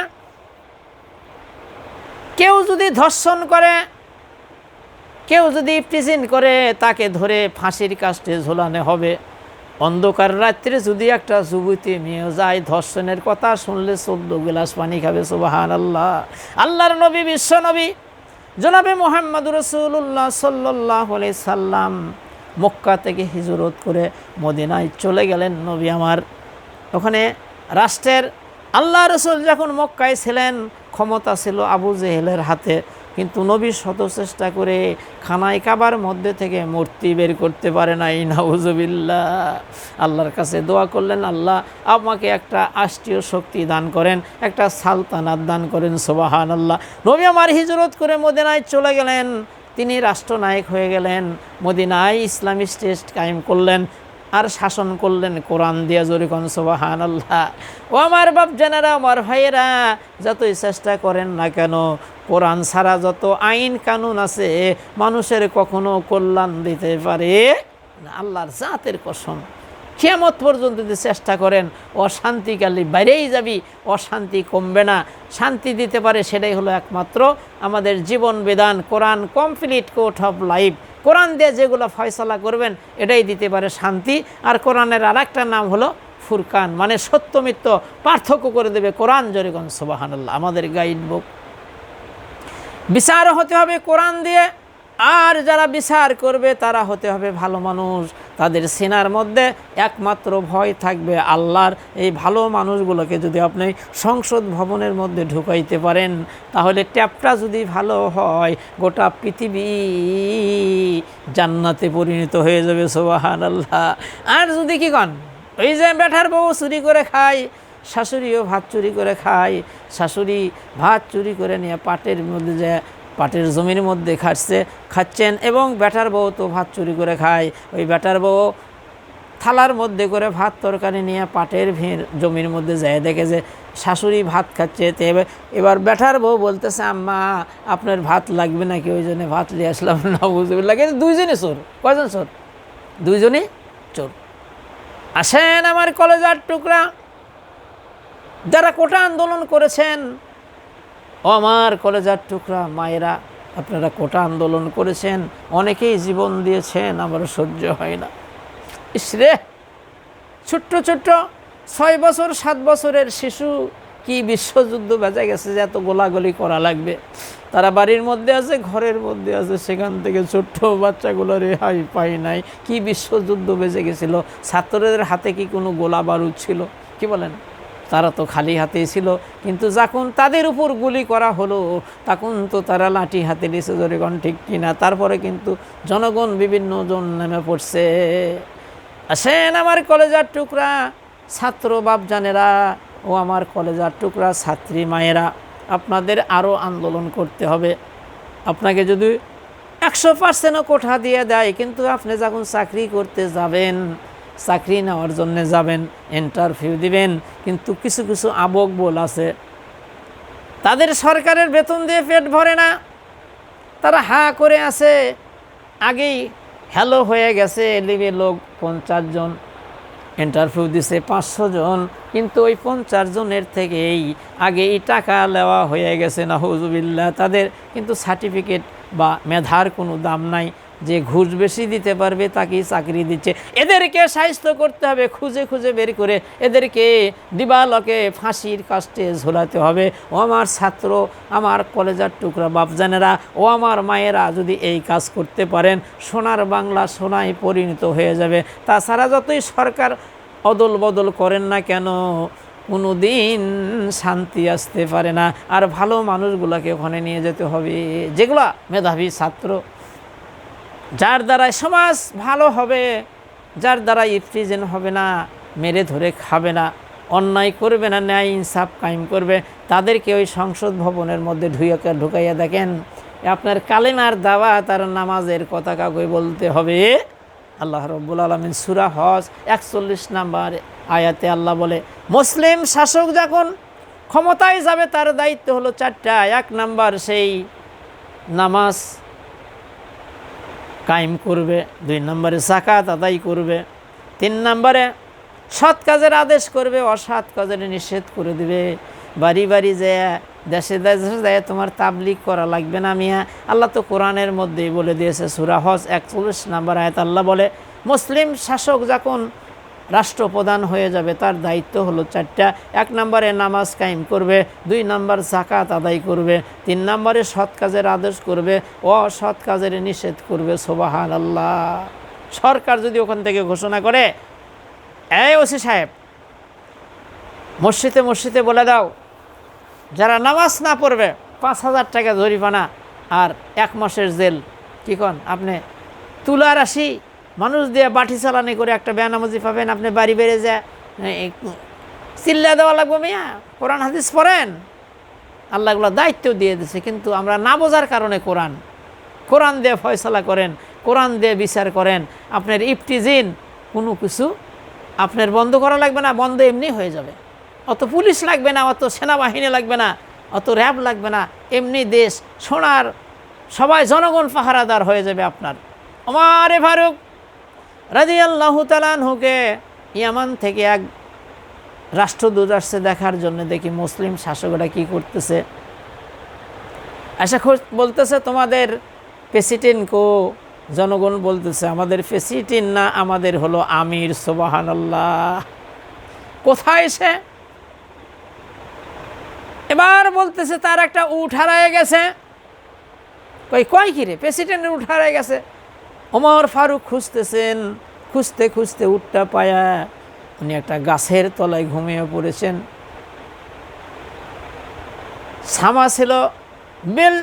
S1: কেউ যদি ধর্ষণ করে, কেউ যদি ইফটিজিং করে, তাকে ধরে ফাঁসির কাস্টে ঝোলানো হবে। অন্ধকার রাত্রে যদি একটা যুবতী মেয়ে যায়, ধর্ষণের কথা শুনলে 14 গ্লাস পানি খাবে। সুবহানাল্লাহ। আল্লাহর নবী, বিশ্ব নবী জনাবে মুহাম্মদুর রাসূলুল্লাহ সাল্লাল্লাহু আলাইহি সাল্লাম মক্কা থেকে হিজরত করে মদিনায় চলে গেলেন। নবী আমার ওখানে রাষ্ট্রের, আল্লাহ রসুল যখন মক্কায় ছিলেন, ক্ষমতা ছিল আবু জেহেলের হাতে, কিন্তু নবী শত চেষ্টা করে খানায় কাবার মধ্যে থেকে মূর্তি বের করতে পারে নাই। নাউজুবিল্লাহ। আল্লাহর কাছে দোয়া করলেন, আল্লাহ আমাকে একটা আষ্ট্রীয় শক্তি দান করেন, একটা সালতানাত দান করেন। সুবহানাল্লাহ। নবী আমার হিজরত করে মদিনায় চলে গেলেন, তিনি রাষ্ট্রনায়ক হয়ে গেলেন, মদিনায় ইসলামী স্টেট কায়েম করলেন। আর শাসন করলেন কোরআন দিয়া, জোরে কোন সুবহানাল্লাহ। ও আমার বাপ জানেরা, আমার ভাইয়েরা, যতই চেষ্টা করেন না কেন, কোরআন ছাড়া যত আইন কানুন আছে মানুষের কখনো কল্যাণ দিতে পারে না। আল্লাহর জাতের কসম, কিয়ামত পর্যন্ত যদি চেষ্টা করেন, অশান্তি কালি বাইরেই যাবি, অশান্তি কমবে না। শান্তি দিতে পারে সেটাই হলো একমাত্র আমাদের জীবন বিধান, কোরআন কমপ্লিট কোর্ট অফ লাইফ। কোরআন দিয়ে যেগুলো ফয়সালা করবেন এটাই দিতে পারে শান্তি। আর কোরআনের আর একটা নাম হলো ফুরকান, মানে সত্য মিথ্য পার্থক্য করে দেবে কোরআন, জোরে কোন সুবহানাল্লাহ। আমাদের গাইড বুক। বিচার হতে হবে কোরআন দিয়ে, আর যারা বিচার করবে তারা হতে হবে ভালো মানুষ। তাদের সিনার মধ্যে একমাত্র ভয় থাকবে আল্লাহর। এই ভালো মানুষগুলোকে যদি আপনি সংসদ ভবনের মধ্যে ঢুকাইতে পারেন, তাহলে ট্যাপটা যদি ভালো হয়, গোটা পৃথিবী জান্নাতে পরিণত হয়ে যাবে, সুবহানাল্লাহ। আর যদি কি কন, ওই যে বেটার বউ চুরি করে খায়, শাশুড়িও ভাত চুরি করে খায়, শাশুড়ি ভাত চুরি করে নিয়ে পাটের মধ্যে যায়, পাটের জমির মধ্যে খাচ্ছেন, এবং বেটার বউ তো ভাত চুরি করে খায়। ওই বেটার বউ থালার মধ্যে করে ভাত তরকারি নিয়ে পাটের জমির মধ্যে যায়, দেখে যে শাশুড়ি ভাত খাচ্ছে। এবার বেটার বউ বলতেছে, আম্মা আপনার ভাত লাগবে নাকি, ওই জন্য ভাত নিয়ে আসলাম না, বুঝতে লাগে। দুইজনই চোর। কয়জন চোর? দুইজনই চোর। আসেন আমার কলেজার টুকরা, যারা কোটা আন্দোলন করেছেন, ও আমার কলেজার টুকরা মায়েরা, আপনারা কোটা আন্দোলন করেছেন, অনেকেই জীবন দিয়েছেন, আমার সহ্য হয় না। ইসরে, ছোট্ট ছোট্ট 6 বছর 7 বছরের শিশু কি বিশ্বযুদ্ধ বেজে গেছে যে এত গোলাগুলি করা লাগবে। তারা বাড়ির মধ্যে আছে, ঘরের মধ্যে আছে, সেখান থেকে ছোট্ট বাচ্চাগুলো রেহাই পায় নাই। কি বিশ্বযুদ্ধ বেজে গেছিল। ছাত্রদের হাতে কি কোনো গোলা বারুদ ছিল? কি বলেন? তারা তো খালি হাতেই ছিল, কিন্তু যখন তাদের উপর গুলি করা হলো তখন তো তারা লাঠি হাতে নিয়েছে, জনগণ ঠিক কিনা? তারপরে কিন্তু জনগণ বিভিন্ন জন নেমে পড়ছে। আসেন আমার কলেজার টুকরা ছাত্র বাপজানেরা, ও আমার কলেজার টুকরা ছাত্রী মায়েরা, আপনাদের আরও আন্দোলন করতে হবে। আপনাকে যদি 100% কোঠা দিয়ে দেয়, কিন্তু আপনি যখন চাকরি করতে যাবেন, চাকরি নেওয়ার জন্য যাবেন, ইন্টারভিউ দিবেন, কিন্তু কিছু কিছু আবক বল আছে, তাদের সরকারের বেতন দিয়ে পেট ভরে না, তারা হা করে আছে। আগেই হ্যালো হয়ে গেছে, লিবে লোক 50 জন, ইন্টারভিউ দিছে 500 জন, কিন্তু ওই 50 জনের থেকেই আগেই টাকা নেওয়া হয়ে গেছে, নাউজুবিল্লাহ। তাদের কিন্তু সার্টিফিকেট বা মেধার কোনো দাম নাই, যে ঘুষ বেশি দিতে পারবে তাকেই চাকরি দিচ্ছে। এদেরকে সাহায্য করতে হবে, খুঁজে খুঁজে বের করে এদেরকে দিবালকে ফাঁসির কাস্টে ঝোলাতে হবে। ও আমার ছাত্র, আমার কলেজার টুকরা বাপজানেরা, ও আমার মায়েরা, যদি এই কাজ করতে পারেন, সোনার বাংলা সোনায় পরিণত হয়ে যাবে। তাছাড়া যতই সরকার অদল বদল করেন না কেন, কোনো দিন শান্তি আসতে পারে না। আর ভালো মানুষগুলোকে ওখানে নিয়ে যেতে হবে, যেগুলা মেধাবী ছাত্র, যার দ্বারাই সমাজ ভালো হবে, যার দ্বারা ইফতিজেন হবে না, মেরে ধরে খাবে না, অন্যায় করবে না, ন্যায় ইনসাফ কায়েম করবে, তাদেরকে ওই সংসদ ভবনের মধ্যে ঢুকাইয়া দেখেন। আপনার কালেমার দাওয়াত আর নামাজের কথা কাউকে বলতে হবে। আল্লাহ রাব্বুল আলামিন সূরা হজ 41 নম্বর আয়াতে আল্লাহ বলে, মুসলিম শাসক যখন ক্ষমতায় যাবে তার দায়িত্ব হলো 4টা। 1 নম্বর সেই নামাজ কায়েম করবে, 2 নম্বরে যাকাত আদায় করবে, 3 নম্বরে সৎ কাজের আদেশ করবে, অসৎ কাজের নিষেধ করে দিবে। বাড়ি বাড়ি যায়, দেশে দেশে যায় তোমার তাবলিগ করা লাগবে না মিয়া। আল্লাহ তো কোরআনের মধ্যেই বলে দিয়েছে, সূরা হজ 41 নম্বর আয়াত আল্লাহ বলে, মুসলিম শাসক যখন রাষ্ট্রপ্রধান হয়ে যাবে তার দায়িত্ব হলো 4টা। 1 নম্বরে নামাজ কায়েম করবে, 2 নম্বর যাকাত আদায় করবে, 3 নম্বরে সৎ কাজের আদেশ করবে, অসৎ কাজের নিষেধ করবে। সুবহানাল্লাহ। সরকার যদি ওখান থেকে ঘোষণা করে, এই ওসি সাহেব, মসজিদে মসজিদে বলে দাও, যারা নামাজ না পড়বে 5000 টাকা জরিমানা আর 1 মাসের জেল। কি কন আপনি? তুলা রাশি মানুষ দিয়ে বাটি চালানি করে একটা বেনামাজি পাবেন, আপনি বাড়ি বেড়ে যায় চিল্লা দেওয়া লাগবে মিয়া, কোরআন হাদিস পড়েন। আল্লাহগুলো দায়িত্ব দিয়ে দিছে, কিন্তু আমরা না বোঝার কারণে কোরআন দিয়ে ফয়সালা করেন, কোরআন দিয়ে বিচার করেন। আপনার ইফতিজিন কোনো কিছু আপনার বন্ধ করা লাগবে না, বন্ধ এমনি হয়ে যাবে। অত পুলিশ লাগবে না, অত সেনাবাহিনী লাগবে না, অত র্যাব লাগবে না, এমনি দেশ সোনার সবাই জনগণ পাহারাদার হয়ে যাবে আপনার। ওমর ফারুক রাদিয়াল্লাহু তাআলা আনহুকে ইয়ামান থেকে এক রাষ্ট্রদূত আসছে দেখার জন্য, দেখি মুসলিম শাসকরা কি করতেছে। আশা বলতেছে তোমাদের প্রেসিডেন্ট কো? জনগণ বলতেছে আমাদের প্রেসিডেন্ট না, আমাদের হলো আমির। সুবহানাল্লাহ, কোথায় সে? এবার বলতেছে তার একটা উট হারায় গেছে। কয় কি রে, প্রেসিডেন্টের উট হারায় গেছে? ওমর ফারুক খুঁজতেছেন, খুঁজতে খুঁজতে উটটা পায়া উনি একটা গাছের তলায় ঘুমিয়ে পড়েছেন। ছামা ছিল বেল,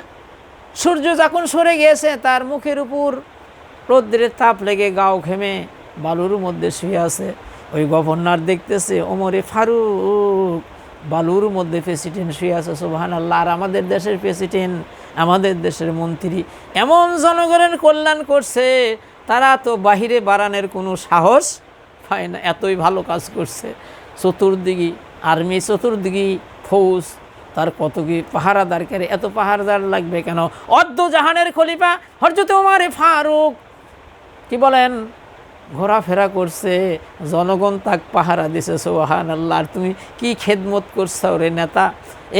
S1: সূর্য যখন সরে গিয়েছে তার মুখের উপর রৌদ্রের তাপ লেগে গাও ঘেমে বালুর মধ্যে শুয়ে আছে। ওই গভর্নর দেখতেছে ওমরে ফারুক বালুর মধ্যে প্রেসিডেন্ট শুয়ে আছে। সুবহানাল্লাহ। আর আমাদের দেশের প্রেসিডেন্ট, আমাদের দেশের মন্ত্রী এমন জনগণের কল্যাণ করছে, তারা তো বাহিরে বাড়ানোর কোনো সাহস পায় না, এতই ভালো কাজ করছে। চতুর্দিকে আর্মি, চতুর্দিকে ফৌজ, তার কত কি পাহারাদারকারী, এত পাহারাদার লাগবে কেন? অদ্য জাহানের খলিফা হযরত ওমর ফারুক কি বলেন ঘোরাফেরা করছে, জনগণ তাক পাহারা দিছে। সুবহানাল্লাহ। আর তুমি কি খেদমত করছো রে নেতা?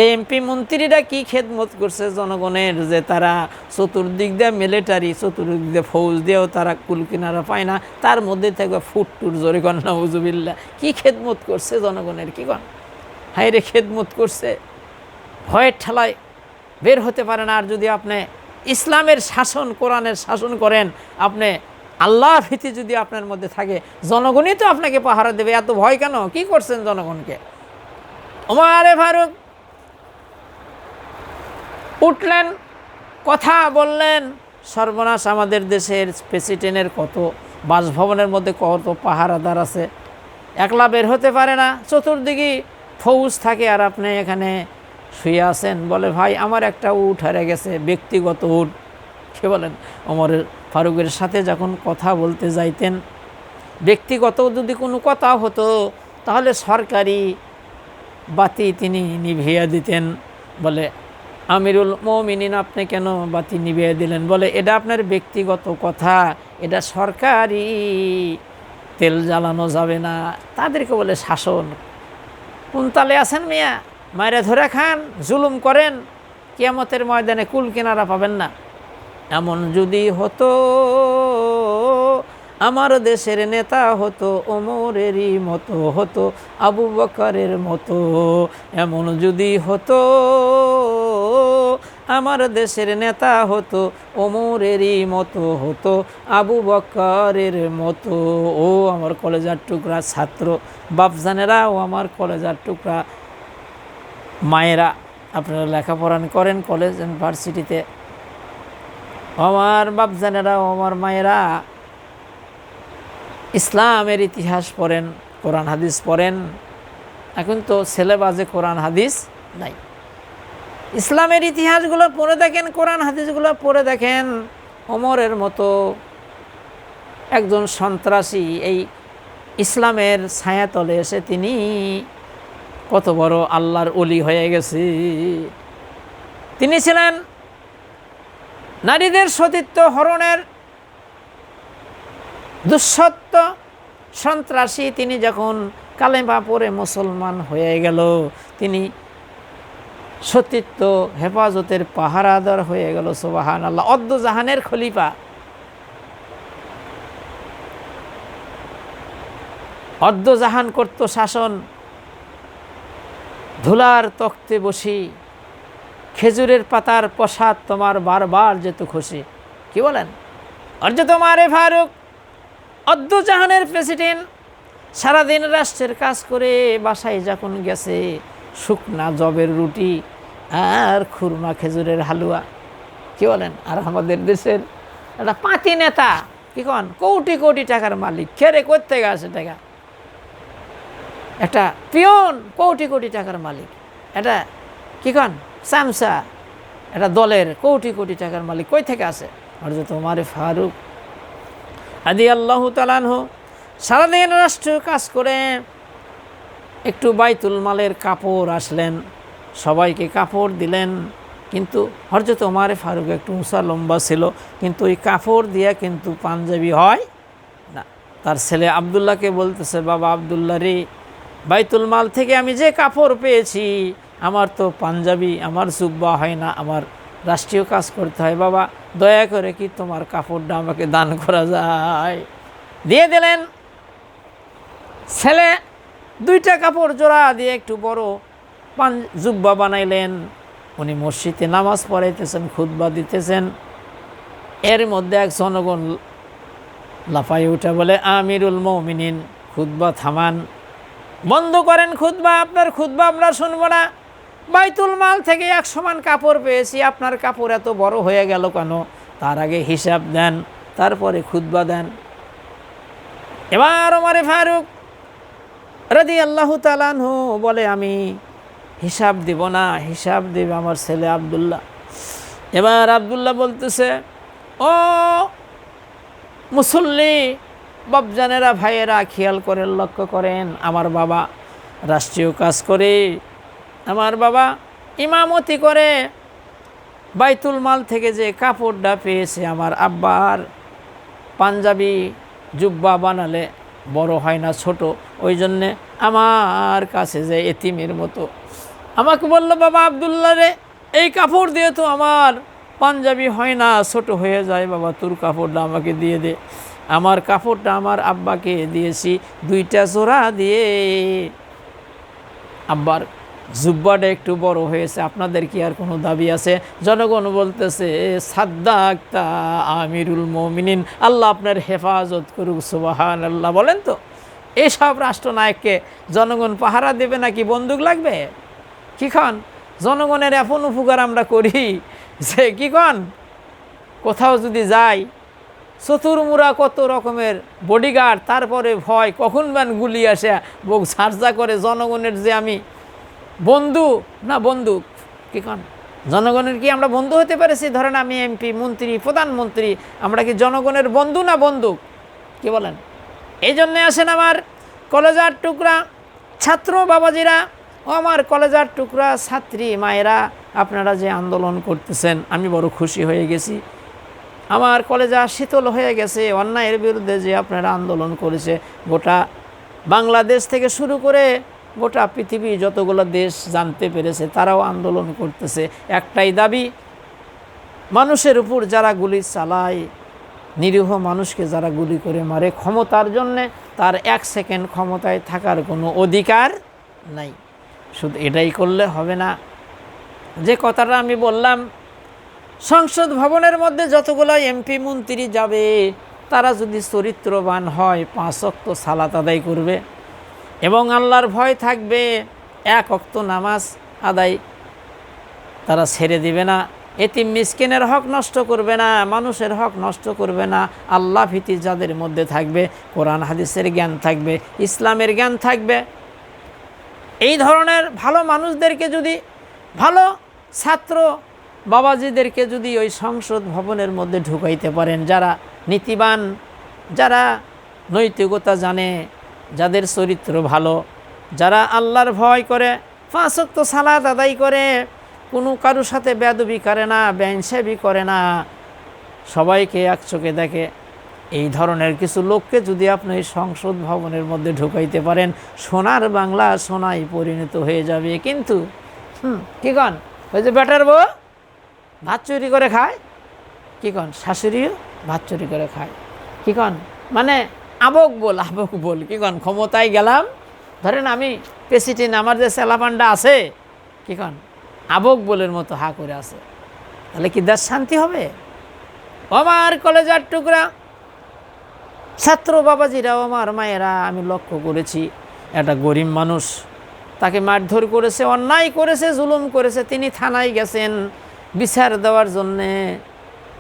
S1: এই এমপি মন্ত্রীরা কি খেদমত করছে জনগণের, যে তারা চতুর্দিক দিয়ে মিলিটারি, চতুর্দিক দিয়ে ফৌজ দিয়েও তারা কুল কিনারা পায় না, তার মধ্যে থেকে ফুটটুর জোরে কন নাউজুবিল্লাহ। কি খেদমত করছে জনগণের, কি কন হায় রে খেদমত করছে। ভয়ের ঠেলায় বের হতে পারে না। আর যদি আপনি ইসলামের শাসন, কোরআনের শাসন করেন, আপনি আল্লাহর ভীতি যদি আপনার মধ্যে থাকে, জনগণই তো আপনাকে পাহারা দেবে। এত ভয় কেন? কি করছেন জনগণকে? ওমর ফারুক উঠলেন, কথা বললেন, সর্বনাশ, আমাদের দেশের প্রেসিডেন্টের কত বাসভবনের মধ্যে কত পাহারাদার আছে, একলা বের হতে পারে না, চতুর্দিকে ফৌজ থাকে, আর আপনি এখানে শুয়ে আছেন। বলে ভাই আমার একটা উট হারে গেছে, ব্যক্তিগত উট। কে বলেন ওমর ফারুকের সাথে যখন কথা বলতে যাইতেন, ব্যক্তিগত যদি কোনো কথা হতো তাহলে সরকারি বাতি তিনি নিভিয়ে দিতেন। বলে আমিরুল মুমিনিন আপনি কেন বাতি নিভিয়ে দিলেন? বলে এটা আপনার ব্যক্তিগত কথা, এটা সরকারি তেল জ্বালানো যাবে না। তাদেরকে বলে শাসন। কোন তালে আছেন মিয়া? মায়েরা ধরে খান, জুলুম করেন, কিয়ামতের ময়দানে কুল কিনারা পাবেন না। এমন যদি হতো আমার দেশের নেতা হতো ওমরেরই মতো হতো, আবু বকরের মতো। এমন যদি হতো আমার দেশের নেতা হতো ওমরেরই মতো হতো, আবু বকরের মতো। ও আমার কলেজার টুকরা ছাত্র বাপজানেরা, ও আমার কলেজার টুকরা মায়েরা, আপনারা লেখাপড়া করেন কলেজ ইউনিভার্সিটিতে, আমার বাপজানেরা, আমার মায়েরা, ইসলামের ইতিহাস পড়েন, কোরআন হাদিস পড়েন। এখন তো সিলেবাসে কোরআন হাদিস নাই। ইসলামের ইতিহাসগুলো পড়ে দেখেন, কোরআন হাদিসগুলো পড়ে দেখেন। ওমরের মতো একজন সন্ত্রাসী এই ইসলামের ছায়াতলে এসে তিনি কত বড় আল্লাহর ওলি হয়ে গেছে। তিনি ছিলেন নারীদের সতীত্ব হরণের দুঃসত্য সন্ত্রাসী। তিনি যখন কালেমা পড়ে মুসলমান হয়ে গেল, তিনি সতীত্ব হেফাজতের পাহারাদার হয়ে গেল। সুবহানাল্লাহ। অদ্য জাহানের খলিফা, অদ্য জাহান করত শাসন। ধুলার তখ্তে বসি, খেজুরের পাতার প্রসাদ তোমার বারবার যেত খুশি। কি বলেন? হযরত ওমর ফারুক অদ্য জাহানের প্রেসিডেন্ট, সারাদিন রাষ্ট্রের কাজ করে বাসায় যখন গেছে, শুকনা জবের রুটি আর খুরমা খেজুরের হালুয়া। কি বলেন? আর আমাদের দেশের একটা পাতি নেতা, কি কন, কোটি কোটি টাকার মালিক, খেরে করতে গেছে টাকা, একটা পিয়ন কোটি কোটি টাকার মালিক, এটা কি কন চামচা, এটা দলের কোটি কোটি টাকার মালিক কই থেকে আসে? হযরত ওমর ফারুক রাদিয়াল্লাহু তাআলা আনহু সারাদিন রাষ্ট্রীয় কাজ করে একটু বাইতুল মালের কাপড় আসলেন, সবাইকে কাপড় দিলেন। কিন্তু হযরত ওমর ফারুক একটু উঁচা লম্বা ছিল, কিন্তু ওই কাপড় দিয়ে কিন্তু পাঞ্জাবি হয় না। তার ছেলে আবদুল্লাহকে বলতেছে, বাবা আবদুল্লাহ রে, বাইতুল মাল থেকে আমি যে কাপড় পেয়েছি, আমার তো পাঞ্জাবি, আমার জুব্বা হয় না, আমার রাষ্ট্রীয় কাজ করতে হয়। বাবা দয়া করে কি তোমার কাপড়টা আমাকে দান করা যায়? দিয়ে দিলেন। ছেলে দুইটা কাপড় জোড়া দিয়ে একটু বড় জুব্বা বানাইলেন। উনি মসজিদে নামাজ পড়াইতেছেন, খুতবা দিতেছেন। এর মধ্যে এক জনগণ লাফাই উঠে বলে, আমিরুল মুমিনিন, খুতবা থামান, বন্ধ করেন খুতবা, আপনার খুতবা আমরা শুনবো না। বাইতুল মাল থেকে 1 সমান কাপড় পেয়েছি, আপনার কাপড় এত বড় হয়ে গেল কেন? তার আগে হিসাব দেন, তারপরে খুতবা দেন। এবার ওমর ফারুক রাদিয়াল্লাহু তাআলা আনহু বলে, আমি হিসাব দিব না, হিসাব দেবে আমার ছেলে আবদুল্লাহ। এবার আবদুল্লাহ বলতেছে, ও মুসল্লি বাপজানেরা, ভাইয়েরা, খেয়াল করেন, লক্ষ্য করেন, আমার বাবা রাষ্ট্রীয় কাজ করে, আমার বাবা ইমামতি করে, বাইতুল মাল থেকে যে কাপড়টা পেয়েছে, আমার আব্বার পাঞ্জাবি জুব্বা বানালে বড় হয় না, ছোট, ওই জন্যে আমার কাছে যে এতিমের মতো আমাকে বলল, বাবা আবদুল্লাহ রে, এই কাপড় দিয়ে তো আমার পাঞ্জাবি হয় না, ছোট হয়ে যায়, বাবা তোর কাপড়টা আমাকে দিয়ে দে। আমার কাপড়টা আমার আব্বাকে দিয়েছি 2টা জোড়া দিয়ে, আব্বার জুব্বাটা একটু বড় হয়েছে, আপনাদের কি আর কোনো দাবি আছে? জনগণ বলতেছে, সাদ্দাক্তা আমিরুল মুমিনিন, আল্লাহ আপনার হেফাজত করুক, সুবহানাল্লাহ। বলেন তো, এইসব রাষ্ট্রনায়ককে জনগণ পাহারা দেবে নাকি বন্দুক লাগবে? কি খান জনগণের এমন উপকার আমরা করি যে কি খান, কোথাও যদি যাই চতুর্মুরা কত রকমের বডিগার্ড, তারপরে ভয় কখন ব্যান গুলি আসে বুক ঝাঁঝা করে, জনগণের যে আমি বন্ধু না বন্দুক। কি খান জনগণের কি আমরা বন্ধু হতে পেরেছি? ধরেন আমি এমপি, মন্ত্রী, প্রধানমন্ত্রী, আমরা কি জনগণের বন্ধু না বন্দুক? কি বলেন? এই জন্যে আসেন আমার কলেজার টুকরা ছাত্র বাবাজিরা, ও আমার কলেজার টুকরা ছাত্রী মায়েরা, আপনারা যে আন্দোলন করতেছেন, আমি বড় খুশি হয়ে গেছি। আমার কলেজা শীতল হয়ে গেছে। অন্যায়ের বিরুদ্ধে যে আপনারা আন্দোলন করেছে, গোটা বাংলাদেশ থেকে শুরু করে গোটা পৃথিবী যতগুলো দেশ জানতে পেরেছে, তারাও আন্দোলন করতেছে। একটাই দাবি, মানুষের উপর যারা গুলি চালায়, নিরীহ মানুষকে যারা গুলি করে মারে ক্ষমতার জন্যে, তার 1 সেকেন্ড ক্ষমতায় থাকার কোনো অধিকার নাই। শুধু এটাই করলে হবে না। যে কথাটা আমি বললাম, সংসদ ভবনের মধ্যে যতগুলো এমপি মন্ত্রী যাবে, তারা যদি চরিত্রবান হয় 5 ওয়াক্ত সালাত আদায় করবে এবং আল্লাহর ভয় থাকবে, 1 ওয়াক্ত নামাজ আদায় তারা ছেড়ে দিবে না, এতিম মিসকিনের হক নষ্ট করবে না, মানুষের হক নষ্ট করবে না, আল্লাহ ভীতি যাদের মধ্যে থাকবে, কোরআন হাদিসের জ্ঞান থাকবে, ইসলামের জ্ঞান থাকবে, এই ধরনের ভালো মানুষদেরকে যদি, ভালো ছাত্র বাবাজিদেরকে যদি ওই সংসদ ভবনের মধ্যে ঢুকাইতে পারেন, যারা নীতিবান, যারা নৈতিকতা জানে, যাদের চরিত্র ভালো, যারা আল্লাহর ভয় করে, 5 ওয়াক্ত সালাত আদায় করে, কোনো কারোর সাথে বেয়াদবি করে না, বেইনসাফি করে না, সবাইকে এক চোখে দেখে, এই ধরনের কিছু লোককে যদি আপনি এই সংসদ ভবনের মধ্যে ঢুকাইতে পারেন, সোনার বাংলা সোনায় পরিণত হয়ে যাবে। কিন্তু কি কন, ওই যে বেটার বউ ভাত চুরি করে খায়, কি কন, শাশুড়িও ভাত চুরি করে খায়, কি কন, মানে আবক বল, কি কন, ক্ষমতায় গেলাম, ধরেন আমি প্রেসিডেন্ট, আমার যে সেলাপান্ডা আছে, কি কন, আবক বলের মতো হা করে আছে, তাহলে কি দেশ শান্তি হবে? আমার কলেজার টুকরা ছাত্র বাবাজিরাও, আমার মায়েরা, আমি লক্ষ্য করেছি, একটা গরিব মানুষ, তাকে মারধর করেছে, অন্যায় করেছে, জুলুম করেছে, তিনি থানায় গেছেন বিচার দেওয়ার জন্যে,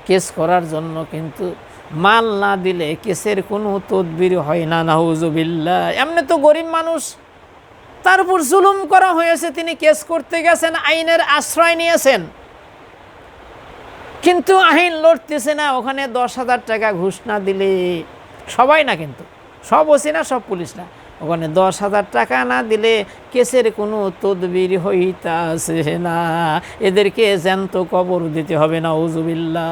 S1: কেস করার জন্য, কিন্তু মাল না দিলে কেসের কোনো তদবির হয় না, নাউজুবিল্লাহ। এমনি তো গরিব মানুষ, তার উপর জুলুম করা হয়েছে, তিনি কেস করতে গেছেন, আইনের আশ্রয় নিয়েছেন, কিন্তু আইন লড়তেছে না। ওখানে 10,000 টাকা ঘুষ না দিলে, সবাই না কিন্তু সব ওসি না, সব পুলিশ না। ওখানে 10,000 টাকা না দিলে কেসের কোনো তদবির হইতাছে না, এদেরকে জ্যান্ত কবর দিতে হবে না। নাউজুবিল্লাহ।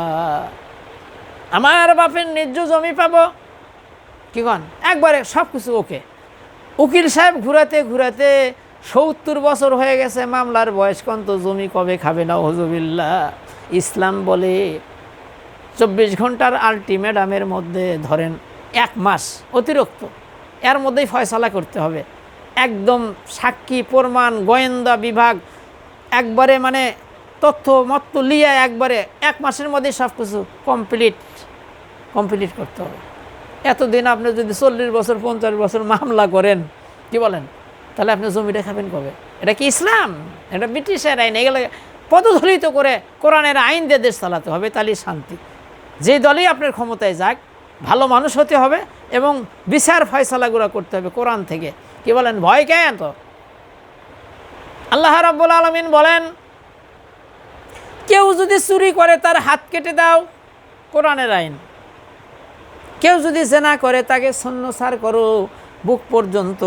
S1: আমার বাপের ন্যায্য জমি পাবো কি কন, একবারে সব কিছু ওকে। উকিল সাহেব ঘুরাতে ঘুরাতে 70 বছর হয়ে গেছে, মামলার বয়স কত, জমি কবে খাবে? নাউজুবিল্লাহ। ইসলাম বলে 24 ঘন্টার আলটিমেটামের মধ্যে ধরেন 1 মাস অতিরিক্ত, এর মধ্যেই ফয়সালা করতে হবে। একদম সাক্ষী প্রমাণ গোয়েন্দা বিভাগ একবারে মানে তথ্য মত্ত লিয়া একবারে 1 মাসের মধ্যেই সব কিছু কমপ্লিট করতে হবে। এতদিন আপনি যদি 40 বছর 50 বছর মামলা করেন, কি বলেন, তাহলে আপনি জমিটা খাবেন কবে? এটা কি ইসলাম? এটা ব্রিটিশের আইন। এগুলো পদদলিত করে কোরআনের আইন দিয়ে দেশ চালাতে হবে, তাহলেই শান্তি। যে দলই আপনার ক্ষমতায় যাক, ভালো মানুষ হতে হবে এবং বিচার ফয়সালাগুলো করতে হবে কোরআন থেকে। কি বলেন, ভয় কেন? তো আল্লাহ রাব্বুল আলামিন বলেন, কেউ যদি চুরি করে তার হাত কেটে দাও, কোরআনের আইন। কেউ যদি জেনা করে তাকে ছন্নছাড় করো, বুক পর্যন্ত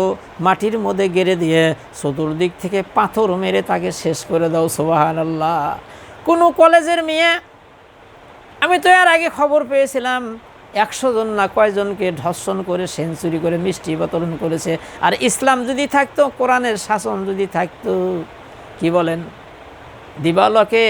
S1: মাটির মধ্যে গেড়ে দিয়ে চতুর্দিক থেকে পাথর মেরে তাকে শেষ করে দাও। সুবহানাল্লাহ। কোনো কলেজের মেয়ে, আমি তো এর আগে খবর পেয়েছিলাম 100 জন না কয়জনকে ধর্ষণ করে সেঞ্চুরি করে মিষ্টি বিতরণ করেছে। আর ইসলাম যদি থাকতো, কোরআনের শাসন যদি থাকতো, কি বলেন, দিবালকে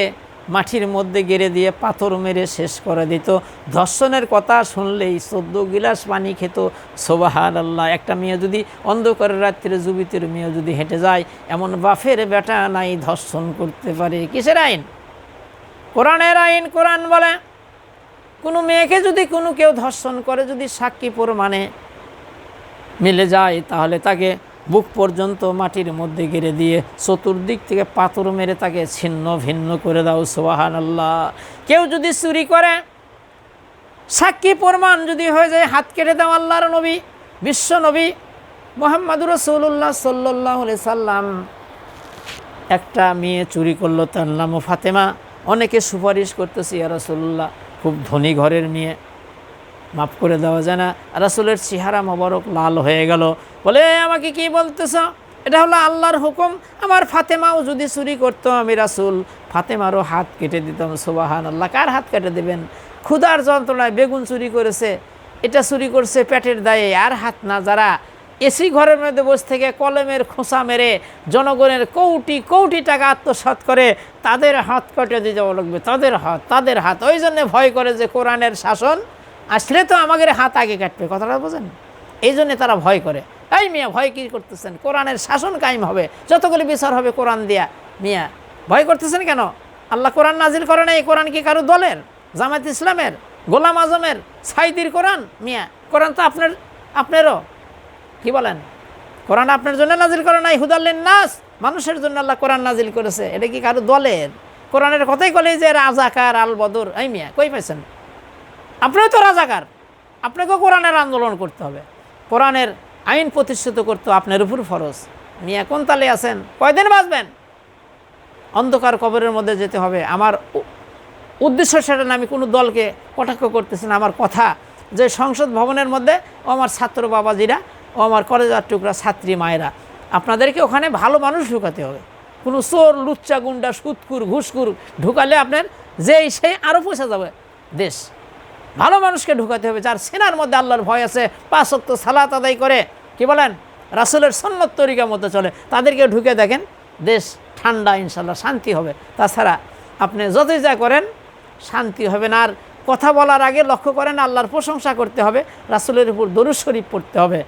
S1: মাটির মধ্যে গেড়ে দিয়ে পাথর মেরে শেষ করে দিত। ধর্ষণের কথা শুনলেই 14 গিলাস পানি খেত। সুবহানাল্লাহ। একটা মেয়ে যদি অন্ধকারের রাত্রে, যুবতীর মেয়ে যদি হেঁটে যায়, এমন বাফের বেটা নাই ধর্ষণ করতে পারে। কিসের আইন? কোরআনের আইন। কোরআন বলে, কোনো মেয়েকে যদি কোনো কেউ ধর্ষণ করে, যদি সাক্ষী প্রমাণে মিলে যায়, তাহলে তাকে বুক পর্যন্ত মাটির মধ্যে গেড়ে দিয়ে চতুর্দিক থেকে পাথর মেরে তাকে ছিন্ন ভিন্ন করে দাও। সুবহানাল্লাহ। কেউ যদি চুরি করে, সাক্ষী প্রমাণ যদি হয়ে যায়, হাত কেটে দাও। আল্লাহর নবী, বিশ্ব নবী মুহাম্মদুর রাসূলুল্লাহ সাল্লাল্লাহু আলাইহি সাল্লাম, একটা মেয়ে চুরি করলো, তার নামও ফাতেমা। অনেকে সুপারিশ করতেছে, ইয়া রাসূলুল্লাহ, খুব ধনী ঘরের মেয়ে, মাফ করে দেওয়া যায় না? রাসূলের চেহারা মোবারক লাল হয়ে গেল। বলে, আমাকে কি বলতেছ? এটা হলো আল্লাহর হুকুম। আমার ফাতেমাও যদি চুরি করতো, আমি রাসূল ফাতেমারও হাত কেটে দিতাম। সুবহানাল্লাহ। কার হাত কেটে দেবেন? ক্ষুধার যন্ত্রণায় বেগুন চুরি করেছে, এটা চুরি করছে পেটের দায়ে, আর হাত না। যারা এসি ঘরের মধ্যে বসে থেকে কলমের খোঁচা মেরে জনগণের কোটি কোটি টাকা আত্মসাৎ করে, তাদের হাত কেটে দিতে লাগবে, তাদের হাত। ওই জন্যে ভয় করে যে কোরআনের শাসন আসলে তো আমাদের হাত আগে কাটবে। কথাটা বোঝেন? এই জন্যে তারা ভয় করে। এই মিয়া, ভয় কী করতেছেন? কোরআনের শাসন কায়েম হবে, যতগুলি বিচার হবে কোরআন দিয়া। মিয়া, ভয় করতেছেন কেন? আল্লাহ কোরআন নাজিল করে না। এই কোরআন কি কারো দলের? জামাত ইসলামের, গোলাম আজমের, সাইদির কোরআন? মিয়া, কোরআন তো আপনারও। কি বলেন? কোরআন আপনার জন্য নাজিল করে নাই, হুদাল্লিন নাস, মানুষের জন্য আল্লাহ কোরআন নাজিল করেছে। এটা কি কারো দলের? কোরআনের কথাই বলে যে রাজাকার, আল বদর। এই মিয়া, কই পাইছেন? আপনিও তো রাজাকার, আপনাকেও কোরআনের আন্দোলন করতে হবে, কোরআনের আইন প্রতিষ্ঠিত করতে আপনার উপর ফরজ। মিয়া, কোন তালে আছেন? কয়দিন বাঁচবেন? অন্ধকার কবরের মধ্যে যেতে হবে। আমার উদ্দেশ্য সেটা না, আমি কোনো দলকে কটাক্ষ করতেছি না। আমার কথা যে সংসদ ভবনের মধ্যে ও আমার ছাত্র বাবাজিরা, ও আমার কলেজার টুকরা ছাত্রী মায়েরা, আপনাদেরকে ওখানে ভালো মানুষ ঢুকাতে হবে। কোনো চোর, লুচ্চা, গুন্ডা, সুদকুর, ঘুষকুর ঢুকালে আপনার যেই সেই আরও পয়সা যাবে দেশ। ভালো মানুষকে ঢুকাতে হবে, যার সিনার মধ্যে আল্লাহর ভয় আছে, 5 ওয়াক্ত সালাত আদায় করে, কি বলেন, রাসূলের সুন্নত তরিকা মতো চলে, তাদেরকে ঢুকে দেখেন, দেশ ঠান্ডা, ইনশাল্লাহ শান্তি হবে। তাছাড়া আপনি যতই যা করেন শান্তি হবে না। আর কথা বলার আগে লক্ষ্য করেন, আল্লাহর প্রশংসা করতে হবে, রাসূলের উপর দরুদ শরীফ পড়তে হবে,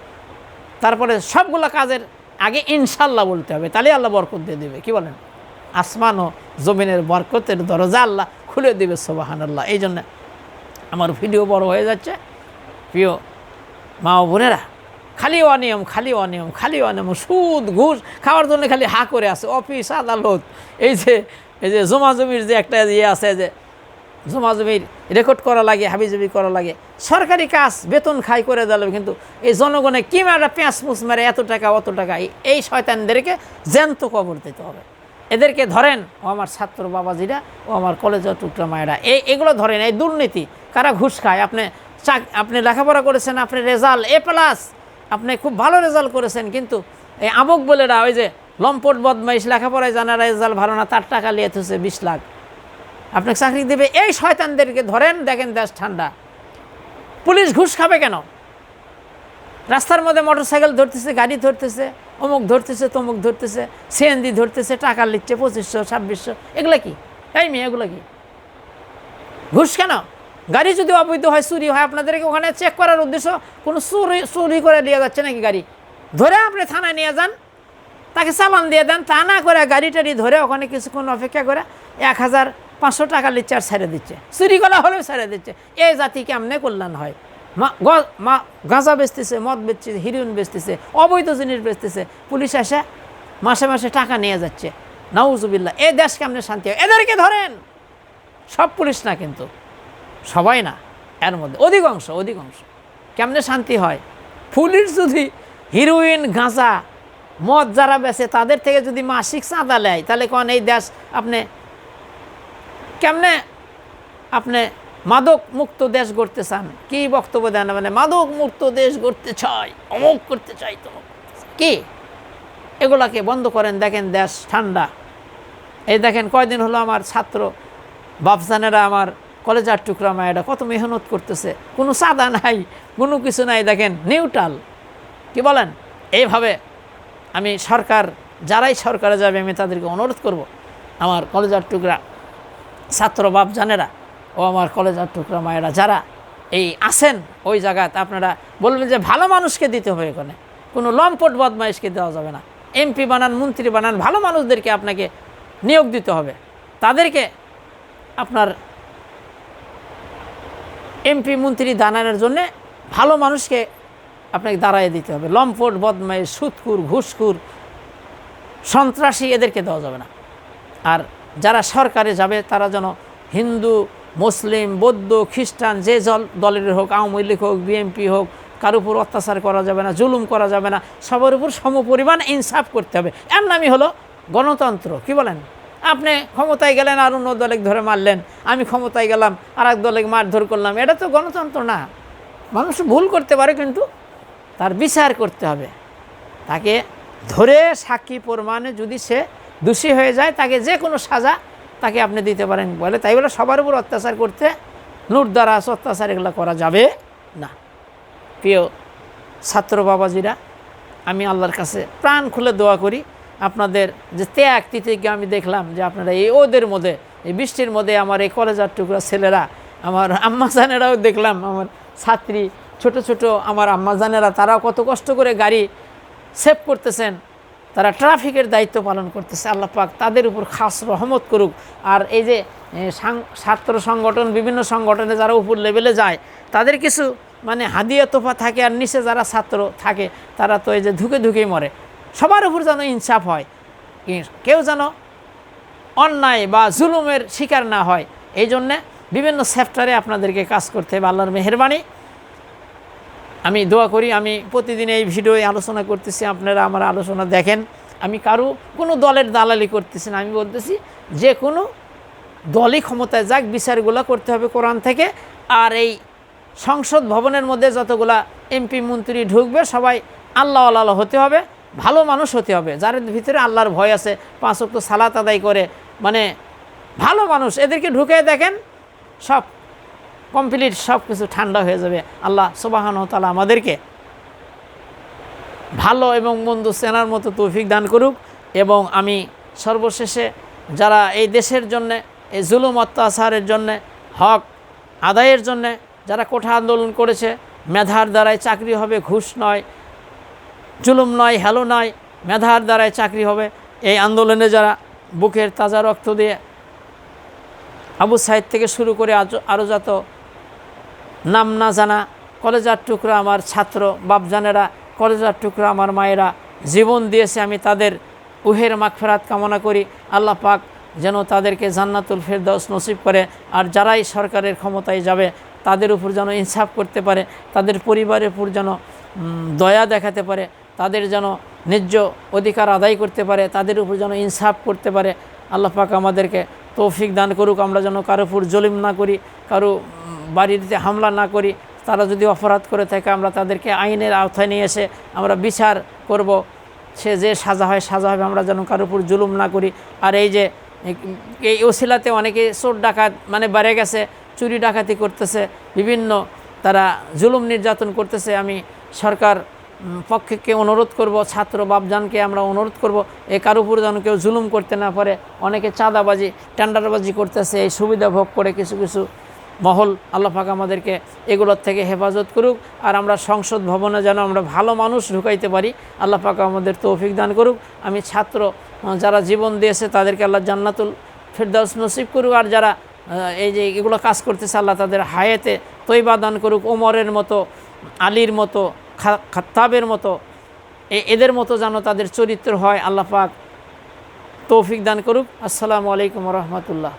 S1: তারপরে সবগুলো কাজের আগে ইনশাল্লাহ বলতে হবে, তাহলে আল্লাহ বরকত দিয়ে দেবে। কি বলেন? আসমান ও জমিনের বরকতের দরজা আল্লাহ খুলে দেবে। সুবহানাল্লাহ। এই জন্য আমার ভিডিও বড় হয়ে যাচ্ছে। প্রিয় মা ও বোনেরা, খালি অনিয়ম, সুদ ঘুষ খাওয়ার জন্য খালি হা করে আছে। অফিস, আদালত, এই যে জমাজমির যে একটা ইয়ে আছে, যে জমাজমির রেকর্ড করা লাগে, হাবিজাবি করা লাগে, সরকারি কাজ বেতন খাই করে দিল, কিন্তু এই জনগণে কি মারা পেঁচ মুছ মারে, এত টাকা অত টাকা। এই শয়তানদেরকে জ্যান্ত কবর দিতে হবে। এদেরকে ধরেন, ও আমার ছাত্র বাবাজিরা, ও আমার কলেজের টুকরা মায়েরা, এগুলো ধরেন। এই দুর্নীতি, কারা ঘুষ খায়। আপনি লেখাপড়া করেছেন, আপনি রেজাল্ট A+, আপনি খুব ভালো রেজাল্ট করেছেন, কিন্তু এই আবক বলেরা ওই যে লম্পট বদমাইশ লেখাপড়ায় জানা রেজাল্ট ভালো না, তার টাকা নিয়ে থুছে 20 লাখ আপনাকে চাকরি দেবে। এই শয়তানদেরকে ধরেন, দেখেন দেশ ঠান্ডা। পুলিশ ঘুষ খাবে কেন? রাস্তার মধ্যে মোটরসাইকেল ধরতেছে, গাড়ি ধরতেছে, অমুক ধরতেছে, তমুক ধরতেছে, সিএনজি ধরতেছে, টাকা লিখছে 2500 2600। এগুলো কি? এই মেয়ে, এগুলো কি? ঘুষ কেন? গাড়ি যদি অবৈধ হয়, চুরি হয়, আপনাদেরকে ওখানে চেক করার উদ্দেশ্য কোনো চুরি করে নিয়ে যাচ্ছে নাকি গাড়ি? ধরে আপনি থানায় নিয়ে যান, তাকে চালান দিয়ে দেন, তা না করে গাড়ি টাড়ি ধরে ওখানে কিছুক্ষণ অপেক্ষা করে 1500 টাকা লিচ্ছে আর ছেড়ে দিচ্ছে, চুরি করা হলেও ছেড়ে দিচ্ছে। এই জাতি কেমনে কল্যাণ হয়? গাঁজা বেচতেছে, মদ বেচতেছে, হিরোইন বেচতেছে, অবৈধ জিনিস বেচতেছে, পুলিশ এসে মাসে মাসে টাকা নিয়ে যাচ্ছে। নাউজুবিল্লাহ, এই দেশ কেমনে শান্তি হয়? এদেরকে ধরেন। সব পুলিশ না কিন্তু, সবাই না, এর মধ্যে অধিকাংশ কেমনে শান্তি হয়? পুলিশ যদি হিরোইন, গাঁজা, মদ যারা বেচে তাদের থেকে যদি মাসিক চাঁদা নেয়, তাহলে কোন এই দেশ আপনি কেমনে আপনি মাদক মুক্ত দেশ গড়তে চান? কি বক্তব্য দেন? মানে মাদক মুক্ত দেশ গড়তে চাই, অমুক করতে চাই, তমুক কি? এগুলাকে বন্ধ করেন, দেখেন দেশ ঠান্ডা। এই দেখেন কয়দিন হলো আমার ছাত্র বাপজানেরা, আমার কলেজার টুকরা মায়েরা কত মেহনত করতেছে, কোনো চাঁদা নাই, কোনো কিছু নাই, দেখেন নিউট্রাল। কি বলেন? এইভাবে আমি সরকার, যারাই সরকারে যাবে, আমি তাদেরকে অনুরোধ করব, আমার কলেজার টুকরা ছাত্র বাপজানেরা ও আমার কলেজার টুকরা মায়েরা যারা এই আছেন ওই জায়গাতে, আপনারা বলবেন যে ভালো মানুষকে দিতে হবে, এখানে কোনো লম্পট বদমাইশকে দেওয়া যাবে না। এমপি বানান, মন্ত্রী বানান, ভালো মানুষদেরকে আপনাকে নিয়োগ দিতে হবে। তাদেরকে আপনার এমপি মন্ত্রী দানানোর জন্যে ভালো মানুষকে আপনাকে দাঁড়াইয়ে দিতে হবে। লম্পট বদমাইশ, সুদখোর, ঘুষখোর, সন্ত্রাসী এদেরকে দেওয়া যাবে না। আর যারা সরকারে যাবে তারা যেন হিন্দু, মুসলিম, বৌদ্ধ, খ্রিস্টান, যে দলের হোক, আওয়ামী লীগ হোক, বিএনপি হোক, কার উপর অত্যাচার করা যাবে না, জুলুম করা যাবে না, সবার উপর সমপরিমাণ ইনসাফ করতে হবে। এর নামই হলো গণতন্ত্র। কি বলেন? আপনি ক্ষমতায় গেলেন আর অন্য দলে ধরে মারলেন, আমি ক্ষমতায় গেলাম আর এক দলে মারধর করলাম, এটা তো গণতন্ত্র না। মানুষ ভুল করতে পারে, কিন্তু তার বিচার করতে হবে। তাকে ধরে সাক্ষী প্রমাণে যদি সে দোষী হয়ে যায়, তাকে যে কোনো সাজা তাকে আপনি দিতে পারেন বলে। তাই বলে সবার উপর অত্যাচার করতে, লুটদারাজ, অত্যাচার এগুলো করা যাবে না। প্রিয় ছাত্র বাবাজিরা, আমি আল্লাহর কাছে প্রাণ খুলে দোয়া করি, আপনাদের যে ত্যাগ তিতিকে আমি দেখলাম যে আপনারা এই ওদের মধ্যে, এই বৃষ্টির মধ্যে আমার এই কলেজার টুকরা ছেলেরা, আমার আম্মাজানেরাও দেখলাম, আমার ছাত্রী ছোট ছোট আমার আম্মাজানেরা, তারাও কত কষ্ট করে গাড়ি সেভ করতেছেন, তারা ট্রাফিকের দায়িত্ব পালন করতেছে। আল্লাহ পাক তাদের উপর খাস রহমত করুক। আর এই যে ছাত্র সংগঠন, বিভিন্ন সংগঠনে যারা উপর লেভেলে যায়, তাদের কিছু মানে হাদিয়া তোফা থাকে, আর নিচে যারা ছাত্র থাকে তারা তো এই যে ধুকে ধুকেই মরে। সবার উপর যেন ইনসাফ হয়, কেউ যেন অন্যায় বা জুলুমের শিকার না হয়, এই জন্যে বিভিন্ন সেক্টরে আপনাদেরকে কাজ করতে হবে। আল্লাহর মেহেরবানি। আমি দোয়া করি, আমি প্রতিদিন এই ভিডিওয়ে আলোচনা করতেছি, আপনারা আমার আলোচনা দেখেন। আমি কোনো দলের দালালি করতেছি না, আমি বলতেছি যে কোনো দলই ক্ষমতায় যাক, বিচারগুলো করতে হবে কোরআন থেকে। আর এই সংসদ ভবনের মধ্যে যতগুলা এমপি মন্ত্রী ঢুকবে, সবাই আল্লাহ হতে হবে, ভালো মানুষ হতে হবে, যার ভিতরে আল্লাহর ভয় আছে, 5 ওয়াক্ত সালাত আদায় করে, মানে ভালো মানুষ, এদেরকে ঢুকে দেখেন, সব কমপ্লিট, সব কিছু ঠান্ডা হয়ে যাবে। আল্লাহ সুবহানাহু ওয়া তাআলা আমাদেরকে ভালো এবং মন্দ চেনার মতো তৌফিক দান করুক। এবং আমি সর্বশেষে যারা এই দেশের জন্যে, এই জুলুম অত্যাচারের জন্যে, হক আদায়ের জন্যে যারা কোঠা আন্দোলন করেছে, মেধার দ্বারাই চাকরি হবে, ঘুষ নয়, জুলুম নয়, হেলো নয়, মেধার দ্বারাই চাকরি হবে, এই আন্দোলনে যারা বুকের তাজা রক্ত দিয়ে আবু সাইদ থেকে শুরু করে আরও যত নাম না জানা কলেজার টুকরা আমার ছাত্র বাপজানেরা, কলেজার টুকরা আমার মায়েরা জীবন দিয়েছে, আমি তাদের উহের মাগফিরাত কামনা করি। আল্লাহ পাক যেন তাদেরকে জান্নাতুল ফেরদাউস নসিব করে। আর যারাই সরকারের ক্ষমতায় যাবে তাদের উপর যেন ইনসাফ করতে পারে, তাদের পরিবারের উপর যেন দয়া দেখাতে পারে, তাদের যেন ন্যায্য অধিকার আদায় করতে পারে, তাদের উপর যেন ইনসাফ করতে পারে। আল্লাহ পাক আমাদেরকে তৌফিক দান করুক, আমরা যেন কারো উপর জুলুম না করি, কারো বাড়িতে হামলা না করি, তারা যদি অপরাধ করে থাকে আমরা তাদেরকে আইনের আওতায় নিয়ে এসে আমরা বিচার করব, সে যে সাজা হয় সাজা হবে, আমরা যেন কারোর উপর জুলুম না করি। আর এই যে এই ওসিলাতে অনেকে চোর ডাকাত মানে বেড়ে গেছে, চুরি ডাকাতি করতেছে, বিভিন্ন তারা জুলুম নির্যাতন করতেছে। আমি সরকার পক্ষকে অনুরোধ করব, ছাত্র বাপজানকে আমরা অনুরোধ করব, এই কারোর উপর যেন কেউ জুলুম করতে না পারে। অনেকে চাঁদাবাজি টেন্ডারবাজি করতেছে এই সুবিধা ভোগ করে কিছু কিছু মহল। আল্লাহ পাক আমাদেরকে এগুলোর থেকে হেফাজত করুক। আর আমরা সংসদ ভবনে যেন আমরা ভালো মানুষ ঢুকাইতে পারি, আল্লাহ পাক আমাদের তৌফিক দান করুক। আমি ছাত্র যারা জীবন দিয়েছে তাদেরকে আল্লাহ জান্নাতুল ফিরদাউস নসিব করুক। আর যারা এই যে এগুলো কাজ করতেছে আল্লাহ তাদের হায়াতে তৈবা দান করুক। ওমরের মতো, আলীর মতো, খাত্তাবের মতো, এদের মতো যেন তাদের চরিত্র হয়। আল্লাহ পাক তৌফিক দান করুক। আসসালামু আলাইকুম ওয়া রাহমাতুল্লাহ।